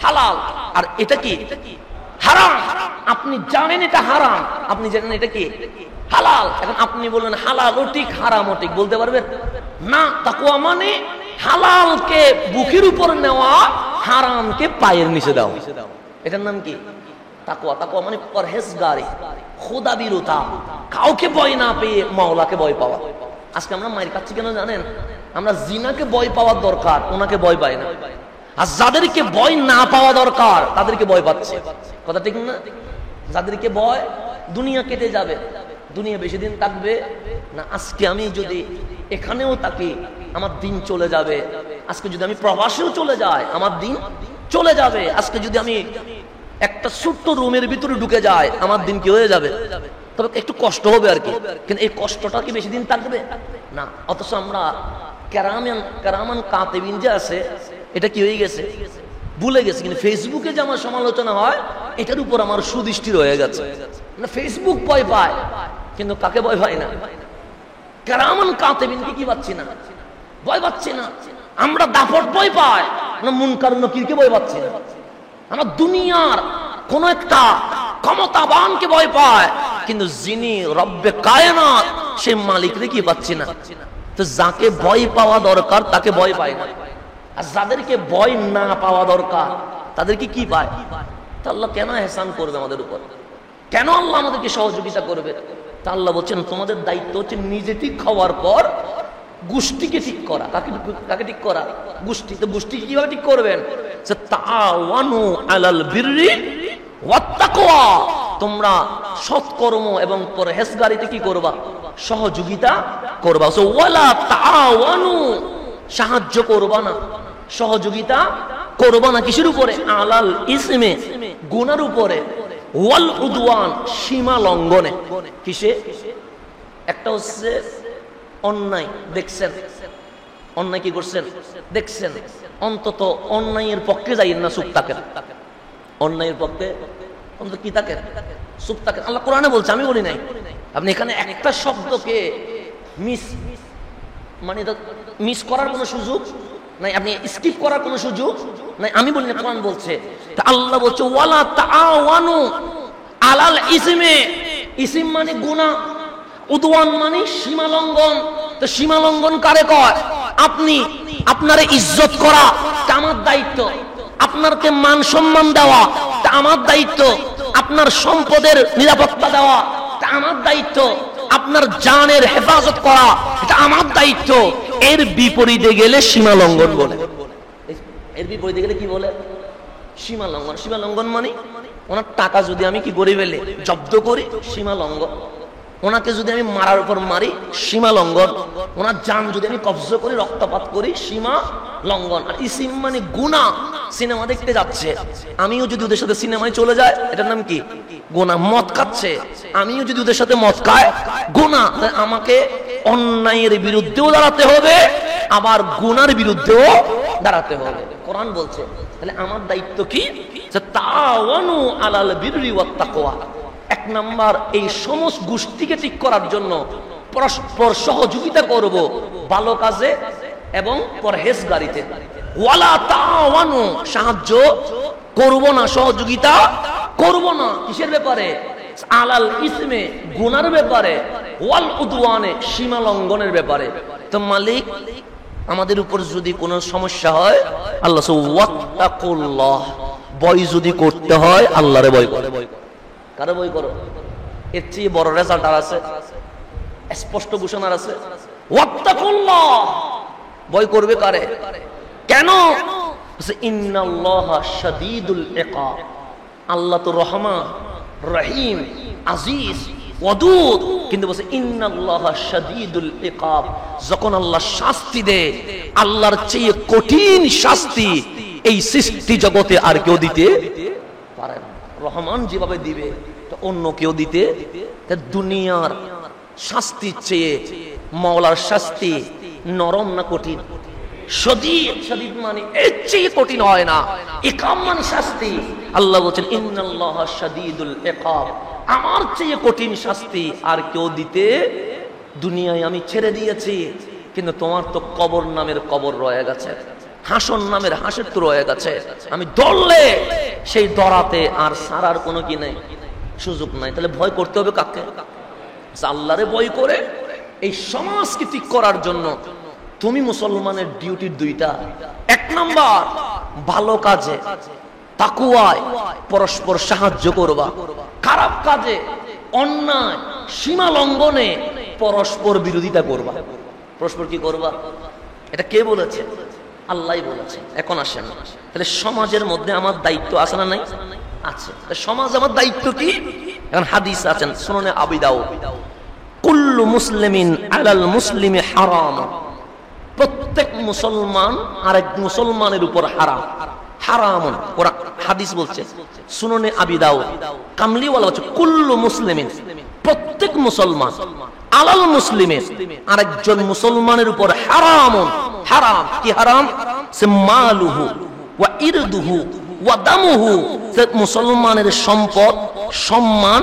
হালাল। আর এটা কি? হারাম। আপনি জানেন এটা হারাম, আপনি জানেন এটা কি? হালাল। এখন আপনি বললেন হালালও ঠিক হারামও ঠিক, বলতে পারবেন না। তাকওয়া মানে হালালকে বুকের উপর নেওয়া, হারামকে পায়ের নিচে দাও। এটার নাম কি? তাকওয়া। তাকওয়া মানে পরহেজগারি, খোদাবিরতা, কাউকে ভয় না পেয়ে মাওলাকে ভয় পাওয়া। আজকে আমরা মায়ের কাছে কেন জানেন? আমরা জিনাকে ভয় পাওয়ার দরকার, ওনাকে ভয় পাই না। আর যাদেরকে ভয় না পাওয়া দরকার, তাদেরকে ভয় পাচ্ছে। কথা ঠিক না? যাদেরকে ভয়, দুনিয়া কেটে যাবে, দুনিয়া বেশি দিন থাকবে না। আজকে আমি যদি এখানেও থাকি, আমার দিন চলে যাবে। আজকে যদি আমি প্রবাসেও চলে যাই, আমার দিন চলে যাবে। আজকে যদি আমি একটা ছোট্ট রুমের ভিতরে ঢুকে যাই, আমার দিন কি হয়ে যাবে? তবে একটু কষ্ট হবে আর কি, কিন্তু এই কষ্টটা কি বেশি দিন থাকবে না। অথচ আমরা কেরামান কাতিবিন যে আছে, এটা কি হয়ে গেছে? ভুলে গেছে। কিন্তু ফেসবুকে যে আমার সমালোচনা হয়, এটার উপর আমার সুদৃষ্টি রয়ে গেছে। ফেসবুক ভয় পায়, কিন্তু কাকে ভয় পায় না? কেরামান কাতিবিনকে কি পাচ্ছি না? ভয় পাচ্ছি না। আমরা দাপট ভয় পাই, আমরা মুনকার নকিরকে ভয় পাচ্ছি না। আমরা দুনিয়ার কোন একটা ক্ষমতাবানকে ভয় পায়, কিন্তু যিনি রব্বে কায়নাত, সে মালিকরে কি পাচ্ছি না। তো যাকে ভয় পাওয়া দরকার তাকে ভয় পায় না, আর যাদেরকে ভয় না পাওয়া দরকার তাদেরকে কি পায়? তা আল্লাহ কেন এহসান করবে আমাদের উপর? কেন আল্লাহ আমাদেরকে সহযোগিতা করবে? তা আল্লাহ বলছেন তোমাদের দায়িত্ব হচ্ছে নিজে ঠিক হওয়ার পর গোষ্ঠীকে ঠিক করা। কাকে ঠিক করা? গোষ্ঠী। তো গোষ্ঠীকে কিভাবে ঠিক করবেন? তাআওয়ানু আলাল বিররি ওয়াত তাকওয়া, তোমরা সৎকর্ম এবং পরহেজগারিতে কি করবা? সহযোগিতা করবা। ওয়ালা তাআওয়ানু, সাহায্য করবা না, সহযোগিতা করবা না। কিসের উপরে? আলাল ইসমে, গুনার উপরে, ওয়াল উদওয়ান, সীমা লঙ্ঘনে। কিসে? একটা হচ্ছে অন্যায়, দেখছেন অন্যায় কি করছেন, দেখছেন, অন্তত অন্যায়ের পক্ষে যাইয়েন না, চুপ থাকেন। অন্যায়ের পক্ষে অন্তত কি থাকেন? চুপ থাকেন। আল্লাহ কোরআনে বলছে, আমি বলি নাই। আপনি এখানে একটা শব্দকে মিস করার কোনো সুযোগ নাই, আপনি স্কিপ করার কোনো সুযোগ নাই। আমি বলি না, কোরআন বলছে। তা আল্লাহ বলছে ওয়ালা তাআওয়ানু আলাল ইসমে। ইসিম মানে গুনাহ, উদওয়ান মানে সীমা লঙ্ঘন। তো সীমা লঙ্ঘন কারে কয়? আপনি আপনার ইজ্জত করা তা আমার দায়িত্ব, আপনারকে মান সম্মান দেওয়া তা আমার দায়িত্ব, আপনার সম্পদের নিরাপত্তা দেওয়া তা আমার দায়িত্ব, আপনার জানের হেফাজত করা এটা আমার দায়িত্ব। এর বিপরীতে গেলে সীমা লঙ্ঘন বলে। এর বিপরীতে গেলে কি বলে? সীমা লঙ্ঘন। সীমা লঙ্ঘন মানে ওনার টাকা যদি আমি কি করি ফেলে জব্দ করি, সীমা লঙ্ঘন। ওনাকে যদি আমি মারার উপর মারি, সীমা লঙ্ঘন। ওনার জান যদি আমি কবজা করি, রক্তপাত করি, সীমা লঙ্ঘন। আর ইসিম মানে গুনাহ। সিনেমা দেখতে যাচ্ছে, আমিও যদি ওদের সাথে সিনেমায় চলে যায়, এটার নাম কি? গুনাহ। মদ খাচ্ছে, আমিও যদি ওদের সাথে মদ খায়, গুনাহ। আমাকে অন্যায়ের বিরুদ্ধেও দাঁড়াতে হবে, আবার গুনার বিরুদ্ধেও দাঁড়াতে হবে। কোরআন বলছে, তাহলে আমার দায়িত্ব কি? তাআওয়ানু আলাল বিররি ওয়াত তাকওয়া। এক নাম্বার, এই সমস্ত গোষ্ঠীকে ঠিক করার জন্য পরস্পর সহযোগিতা করব ভালো কাজে এবং পরহেজগারিতে। ওয়ালা তাওয়ানু, সাহায্য করব না, সহযোগিতা করব না কিসের ব্যাপারে? আলাল ইসমে, গুনার ব্যাপারে, ওয়াল উদওয়ানে, সীমা লঙ্ঘনের ব্যাপারে। তো মালিক আমাদের উপর যদি কোনো সমস্যা হয়, আল্লাহ ওয়াত্তাকুল্লাহ, ভয় যদি করতে হয় আল্লাহরে ভয় করো। কারে ভয় করো? এর চেয়ে বড় রেজাল্ট আর আছে? স্পষ্ট ঘোষণা আছে, ওয়াত্তাকুল্লাহ, ভয় করবে কারে? কেন? ইন্নাল্লাহা শাদীদুল ইকাব, আল্লাহ তো রহমান, রহিম, আজিজ, ওয়াদুদ, কিন্তু বলছে ইন্নাল্লাহা শাদীদুল ইকাব। যখন আল্লাহ শাস্তি দেয়, আল্লাহর চেয়ে কঠিন শাস্তি এই সৃষ্টি জগতে আর কেউ দিতে পারে না। রহমান যেভাবে দিবে তো অন্য কেউ দিতে, দুনিয়ার শাস্তির চেয়ে মাওলার শাস্তি নরম না কঠিন? শদীদ মানে এর চেয়ে কঠিন হয় না। ইকাব মানে শাস্তি। আল্লাহ বলছেন ইন্নাল্লাহা শাদীদুল ইকাব, আমার চেয়ে কঠিন শাস্তি আর কেউ দিতে দুনিয়ায় আমি ছেড়ে দিয়েছি। কিন্তু তোমার তো কবর নামের কবর রয়ে গেছে, হাসর নামের হাসর তো রয়ে গেছে। আমি ধরলে সেই দরাতে আর সারার কোনো কি নাই, সুযোগ নাই। তাহলে ভয় করতে হবে কাকে? আল্লাহরে ভয় করে এই সমাজকে ঠিক করার জন্য তুমি মুসলমানের ডিউটির দুইটা। এক নাম্বার, ভালো কাজে তাকওয়ায় পরস্পর সাহায্য করবা, খারাপ কাজে অন্যায় সীমা লঙ্ঘনে পরস্পর বিরোধিতা করবা। পরস্পর কি করবা? এটা কে বলেছে? আল্লাহই বলেছে। এখন আসেন, তাহলে সমাজের মধ্যে আমার দায়িত্ব আছে না নাই? আছে। সমাজ আমার দায়িত্ব কি? এখন হাদিস আছেন সুনানে আবি দাউদ, কুল্লু মুসলিমিন আলাল মুসলিমি হারাম, প্রত্যেক মুসলমান আরেক মুসলমানের উপর হারাম। হারামুন, ওরা হাদিস বলছে সুনানে আবি দাউদ, কামলিওয়ালা বলছে কুল্লু মুসলিমিন, প্রত্যেক মুসলমান, আলাল মুসলিমের, আরেকজন মুসলমানের উপর হারামুন, হারাম। কি হারাম? সে মালুহু ওয়া ইরদুহু ওয়া দামুহু, সে মুসলমানের সম্পদ, সম্মান,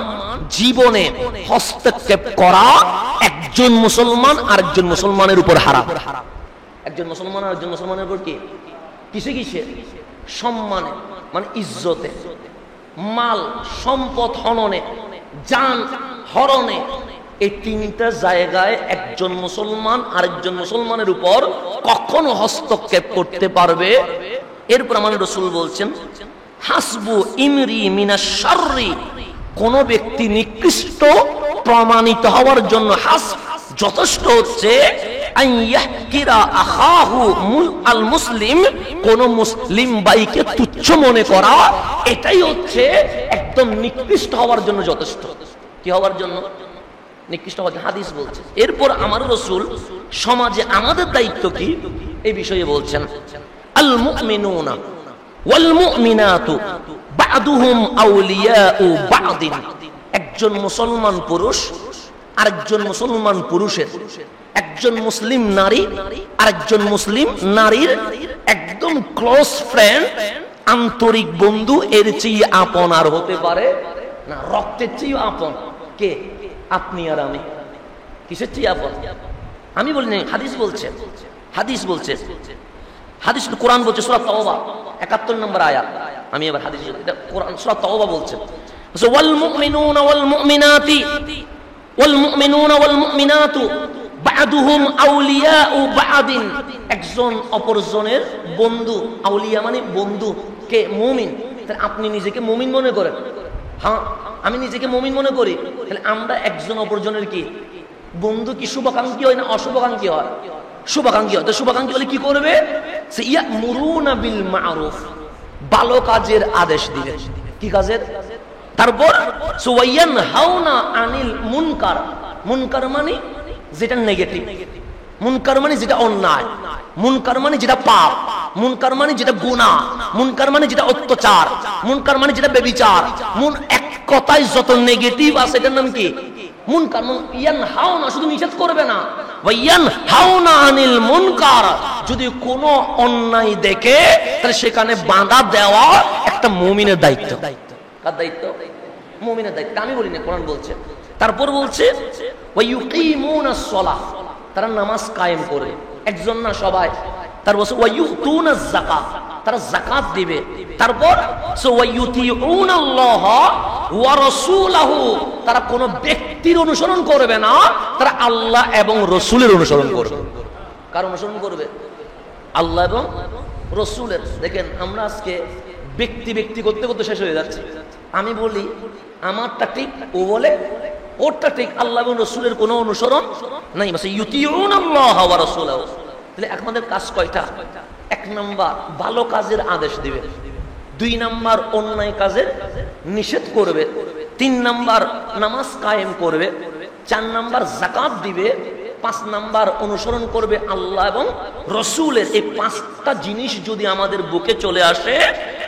জীবনে হস্তক্ষেপ করা একজন মুসলমান আরেকজন মুসলমানের উপর হারাম। একজন মুসলমান আরেকজন মুসলমানের উপর কি? কিসে কিসে? সম্মানে মানে ইজ্জতে, মাল সম্পদ হননে, জান হরণে, এই তিনটা জায়গায় একজন মুসলমান আরেকজন মুসলমানের উপর কখনো হস্তক্ষেপ করতে পারবে। এরপর আমাদের রাসূল বলছেন হাসবু ইমরি মিনাশ শাররি, কোন ব্যক্তি নিকৃষ্ট প্রমাণিত হওয়ার জন্য যথেষ্ট হচ্ছে আইয়াহকিরা আখাহু আল মুসলিম, কোন মুসলিম ভাইকে তুচ্ছ মনে করা, এটাই হচ্ছে একদম নিকৃষ্ট হওয়ার জন্য যথেষ্ট। কি হওয়ার জন্য? নিকৃষ্ট হওয়ার। হাদিস বলছে। এরপর আমার রাসূল সমাজে আমাদের দায়িত্ব কি এই বিষয়ে বলছেন, আল মুমিনুনা ওয়াল মুমিনাতু বা'দুহুম আউলিয়াউ বা'দিন, একজন মুসলমান পুরুষ আরেকজন মুসলমান পুরুষের, একজন মুসলিম নারী আরেকজন মুসলিম নারীর একদম ক্লোজ ফ্রেন্ড, আন্তরিক বন্ধু, এর চেয়ে আপন আর হতে পারে না। রক্তের চেয়ে আপন কে? আপনি আর আমি। কিসের চেয়ে আপন? আমি বলিনি, হাদিস বলছে। হাদিস বলছে, হাদিস কোরআন বলছে সূরা তাওবা 71 নম্বর আয়াত। আমি এবার হাদিস, এটা কোরআন সূরা তাওবা বলছে, ওয়াল মুমিনুনা ওয়াল মুমিনাতি ওয়াল মুমিনুনা ওয়াল মুমিনাতু বা'দুহুম আউলিয়াউ বা'দিন, একজন অপরজনের বন্ধু। আউলিয়া মানে বন্ধু। কে? মুমিন। তাহলে আপনি নিজেকে মুমিন মনে করেন? হ্যাঁ, আমি নিজেকে মুমিন মনে করি। তাহলে আমরা একজন অপরজনের কি বন্ধু? কি শুভাকাঙ্ক্ষী হয় না অশুভাকাঙ্ক্ষী হয়? শুভাকাঙ্ক্ষী হয়। তো শুভাকাঙ্ক্ষী হলে কি করবে? সে ইয়ামুরুনা বিল মা'রুফ, ভালো কাজের আদেশ দিবে। কি কাজের? তারপর সুয়ায়ানহাউনা আনিল মুনকার, মুনকার মানে যেটা নেগেটিভ, মুনকার মানে যেটা অন্যায়, মুনকার মানে যেটা পাপ, মুনকার মানে যেটা গুনাহ, মুনকার মানে যেটা অত্যাচার, মুনকার মানে যেটা ব্যভিচার, এক কথায় যত নেগেটিভ আছে এটার নাম কি? মুনকার। ইয়ানহাউনা শুধু নিষেধ করবে না, ওয়ায়ানহাউনা আনিল মুনকার, যদি কোনো অন্যায় দেখে তাহলে সেখানে বাধা দেওয়া একটা মুমিনের দায়িত্ব। কার দায়িত্ব? মুমিনের দায়িত্ব, আমি বলি না, কোরআন বলছে। তারপর বলছে ওয়া ইউকিমুনাস সালাহ, তারা নামাজ কায়েম করে, একজন না সবাই। তার বলছে ওয়া ইউতুনাজ যাকাত, তারা যাকাত দিবে। তারপর ওয়া ইউতিউনাল্লাহ ওয়া রাসূলাহু, তারা কোন ব্যক্তির অনুসরণ করবে না, তারা আল্লাহ এবং রাসূলের অনুসরণ করবে। কার অনুসরণ করবে? আল্লাহ এবং রাসূলের। দেখেন আমরা আজকে ব্যক্তি করতে করতে শেষ হয়ে যাচ্ছে। আমি বলি আমারটা ঠিক, ও বলে ওরটা ঠিক, আল্লাহ এবং রাসূলের কোনো অনুসরণ নাই। মানে ইউতিউনাল্লাহ ওয়া রাসূলাহু। তাহলে আমাদের কাজ কয়টা? 1 নাম্বার ভালো কাজের আদেশ দিবে, 2 নাম্বার অন্যায় কাজের নিষেধ করবে, 3 নাম্বার নামাজ কায়েম করবে, 4 নাম্বার যাকাত দিবে, 5 নাম্বার অনুসরণ করবে আল্লাহ এবং রাসূলের। এই 5টা জিনিস যদি আমাদের বুকে চলে আসে,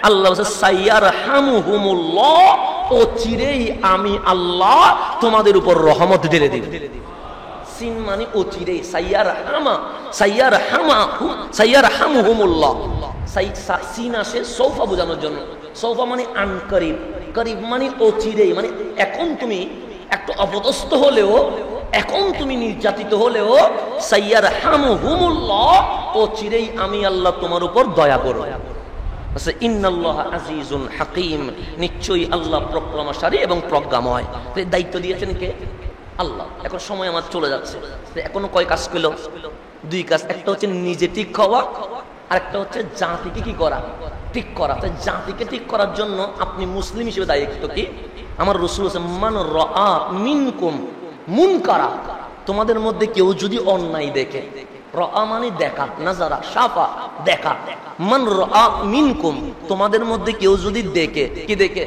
আল্লাহ বলেছে সাইয়ারহামুহুমুল্লাহ, ও চিরেই আমি আল্লাহ তোমাদের উপর রহমত ঢেলে দিব। সিন মানে ও চিরেই, সাইয়ারহামুহুমুল্লাহ। সিন আসে সৌফা বোঝানোর জন্য, সৌফা মানে আনকরিব, করিব মানে ও চিরেই, মানে এখন তুমি একটু অপদস্থ হলেও, এখন তুমি নির্যাতিত হলেও, সাইয়ারহামুহুমুল্লাহ, ও চিরেই আমি আল্লাহ তোমার উপর দয়া করব। ইন্নাল্লাহা আজিজুন হাকীম, নিশ্চয়ই আল্লাহ প্রজ্ঞাময় এবং প্রজ্ঞাময়। দায়িত্ব দিয়েছেন কে? আল্লাহ। এখন সময় আমার চলে যাচ্ছে, এখনো কয় কাজ করলো? 2 কাজ। একটা হচ্ছে নিজে ঠিক হওয়া, আর একটা হচ্ছে জাতিকে কি করা? ঠিক করা। তাই জাতিকে ঠিক করার জন্য আপনি মুসলিম হিসেবে দায়িত্ব কি? আমার রাসূল বলেছেন মান রাআ মিনকুম মুনকারা, তোমাদের মধ্যে কেউ যদি অন্যায় দেখে, রাআ মানে দেখা, নাজারা, শাফা দেখা, মান রাআ মিনকুম, তোমাদের মধ্যে কেউ যদি দেখে, কি দেখে?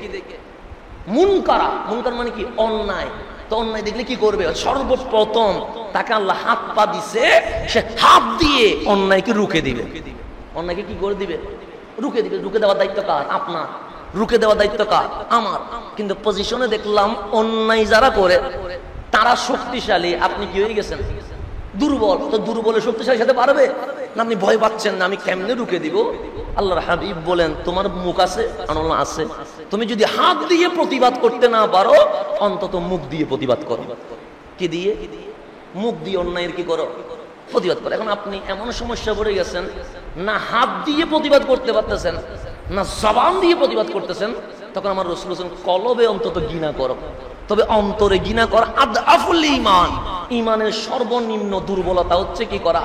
মুনকারা। মুনকার মানে কি? অন্যায়। তো অন্যায় দেখলে কি করবে? সর্বপ্রথম তাকে আল্লাহ হাত পা দিছে, সে হাত দিয়ে অন্যায়কে রুখে দিবে। অন্যায়কে কি করে দিবে? রুখে দিবে। রুখে দেওয়ার দায়িত্ব কার? আপনার। রুখে দেওয়ার দায়িত্ব কার? আমার। কিন্তু পজিশনে দেখলাম অন্যায় যারা করে তারা শক্তিশালী, আপনি কি হয়ে গেছেন? দুর্বল। তো দুর্বলের শক্তিশালী সাথে পারবে না? আপনি ভয় পাচ্ছেন না আমি কেমনে রুখে দিব? আল্লাহর হাবিব বলেন তোমার মুখ আছে? আল্লাহ আছে। তুমি যদি হাত দিয়ে প্রতিবাদ করতে না পারো, অন্তত মুখ দিয়ে প্রতিবাদ করো। কি দিয়ে? মুখ দিয়ে অন্যায়ের কি করো? প্রতিবাদ করো। এখন আপনি এমন সমস্যা পড়ে গেছেন, না হাত দিয়ে প্রতিবাদ করতে পারতেছেন, না জবান দিয়ে প্রতিবাদ করতেছেন, তখন আমার রাসূল বলেছেন কলবে অন্তত ঘৃণা করো, তবে অন্তরে ঘৃণা করা আদআফুল ঈমান। ঈমানের সর্বনিম্ন দুর্বলতা হচ্ছে কি করা?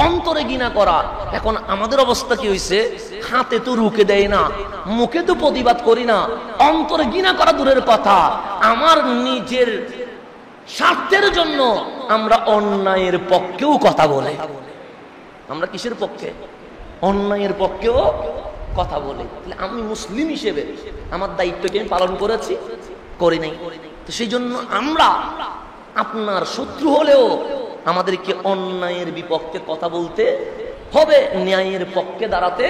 অন্তরে ঘৃণা করা। এখন আমাদের অবস্থা কি হয়েছে? হাতে তো রুখে দেয় না, মুখে তো প্রতিবাদ করি না, অন্তরে ঘৃণা করা দূরের কথা, আমার নিজের স্বার্থের জন্য আমরা অন্যায়ের পক্ষেও কথা বলে। আমরা কিসের পক্ষে? অন্যায়ের পক্ষেও কথা বলে। আমি মুসলিম হিসেবে আমার দায়িত্বকে আমি পালন করেছি? করি নাই। তো সেই জন্য আমরা আপনার শত্রু হলেও আমাদেরকে অন্যায়ের বিপক্ষে কথা বলতে হবে, ন্যায়ের পক্ষে দাঁড়াতে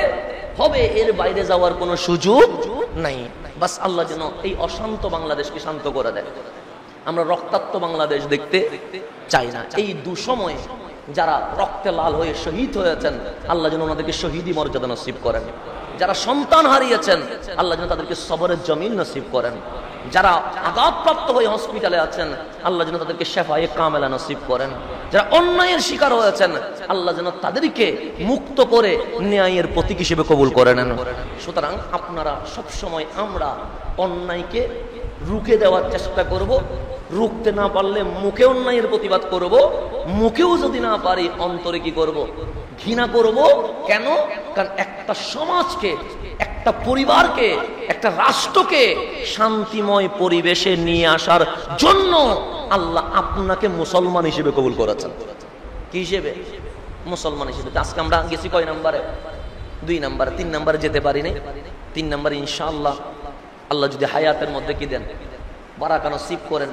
হবে, এর বাইরে যাওয়ার কোনো সুযোগ নাই। বাস আল্লাহ যেন এই অশান্ত বাংলাদেশকে শান্ত করে দেয়। আমরা রক্তাক্ত বাংলাদেশ দেখতে চাই না। এই দুঃসময়ে যারা রক্তে লাল হয়ে শহীদ হয়েছেন, আল্লাহ যেন ওনাদেরকে শহীদি মর্যাদা নসিব করেন। যারা সন্তান হারিয়েছেন, আল্লাহ যেন তাদেরকে সবরের জমিন নসিব করেন। যারা আঘাতপ্রাপ্ত হয়ে হসপিটালে আছেন, আল্লাহ যেন তাদেরকে শেফায়ে কামেলা নসিব করেন। যারা অন্যায়ের শিকার হয়েছেন, আল্লাহ যেন তাদেরকে মুক্ত করে ন্যায়ের প্রতীক হিসেবে কবুল করে নেন। সুতরাং আপনারা সবসময় আমরা অন্যায়কে রুখে দেওয়ার চেষ্টা করব। রুখতে না পারলে মুখে অন্যায়ের প্রতিবাদ করব, মুখেও যদি না পারি অন্তরে কি করব? ঘৃণা করব। কেন? কারণ একটা সমাজকে, একটা পরিবারকে, একটা রাষ্ট্রকে শান্তিময় পরিবেশে নিয়ে আসার জন্য আল্লাহ আপনাকে মুসলমান হিসেবে কবুল করেছেন। কি হিসেবে? মুসলমান হিসেবে। আজকে আমরা গেছি কয় নাম্বারে? 2 নাম্বারে। 3 নাম্বারে যেতে পারি নাই। 3 নাম্বারে ইনশাআল্লাহ আল্লাহ যদি হায়াতের মধ্যে কি দেন, বারাকা নসিব করেন,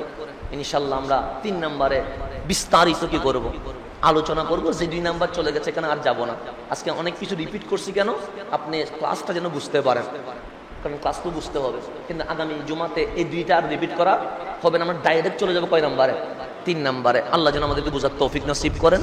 ইনশাআল্লাহ আমরা 3 নাম্বারে বিস্তারিত কি করব? আলোচনা করব। যে 2 নাম্বার চলে গেছে এখানে আর যাব না। আজকে অনেক কিছু রিপিট করছি কেন? আপনি ক্লাসটা যেন বুঝতে পারেন, কারণ ক্লাস তো বুঝতে হবে। কিন্তু আগামী জুমাতে এই 2টা আর রিপিট করা হবে না। আমরা ডাইরেক্ট চলে যাবো কয় নাম্বারে? 3 নাম্বারে। আল্লাহ যেন আমাদেরকে বোঝার তৌফিক নসিব করেন।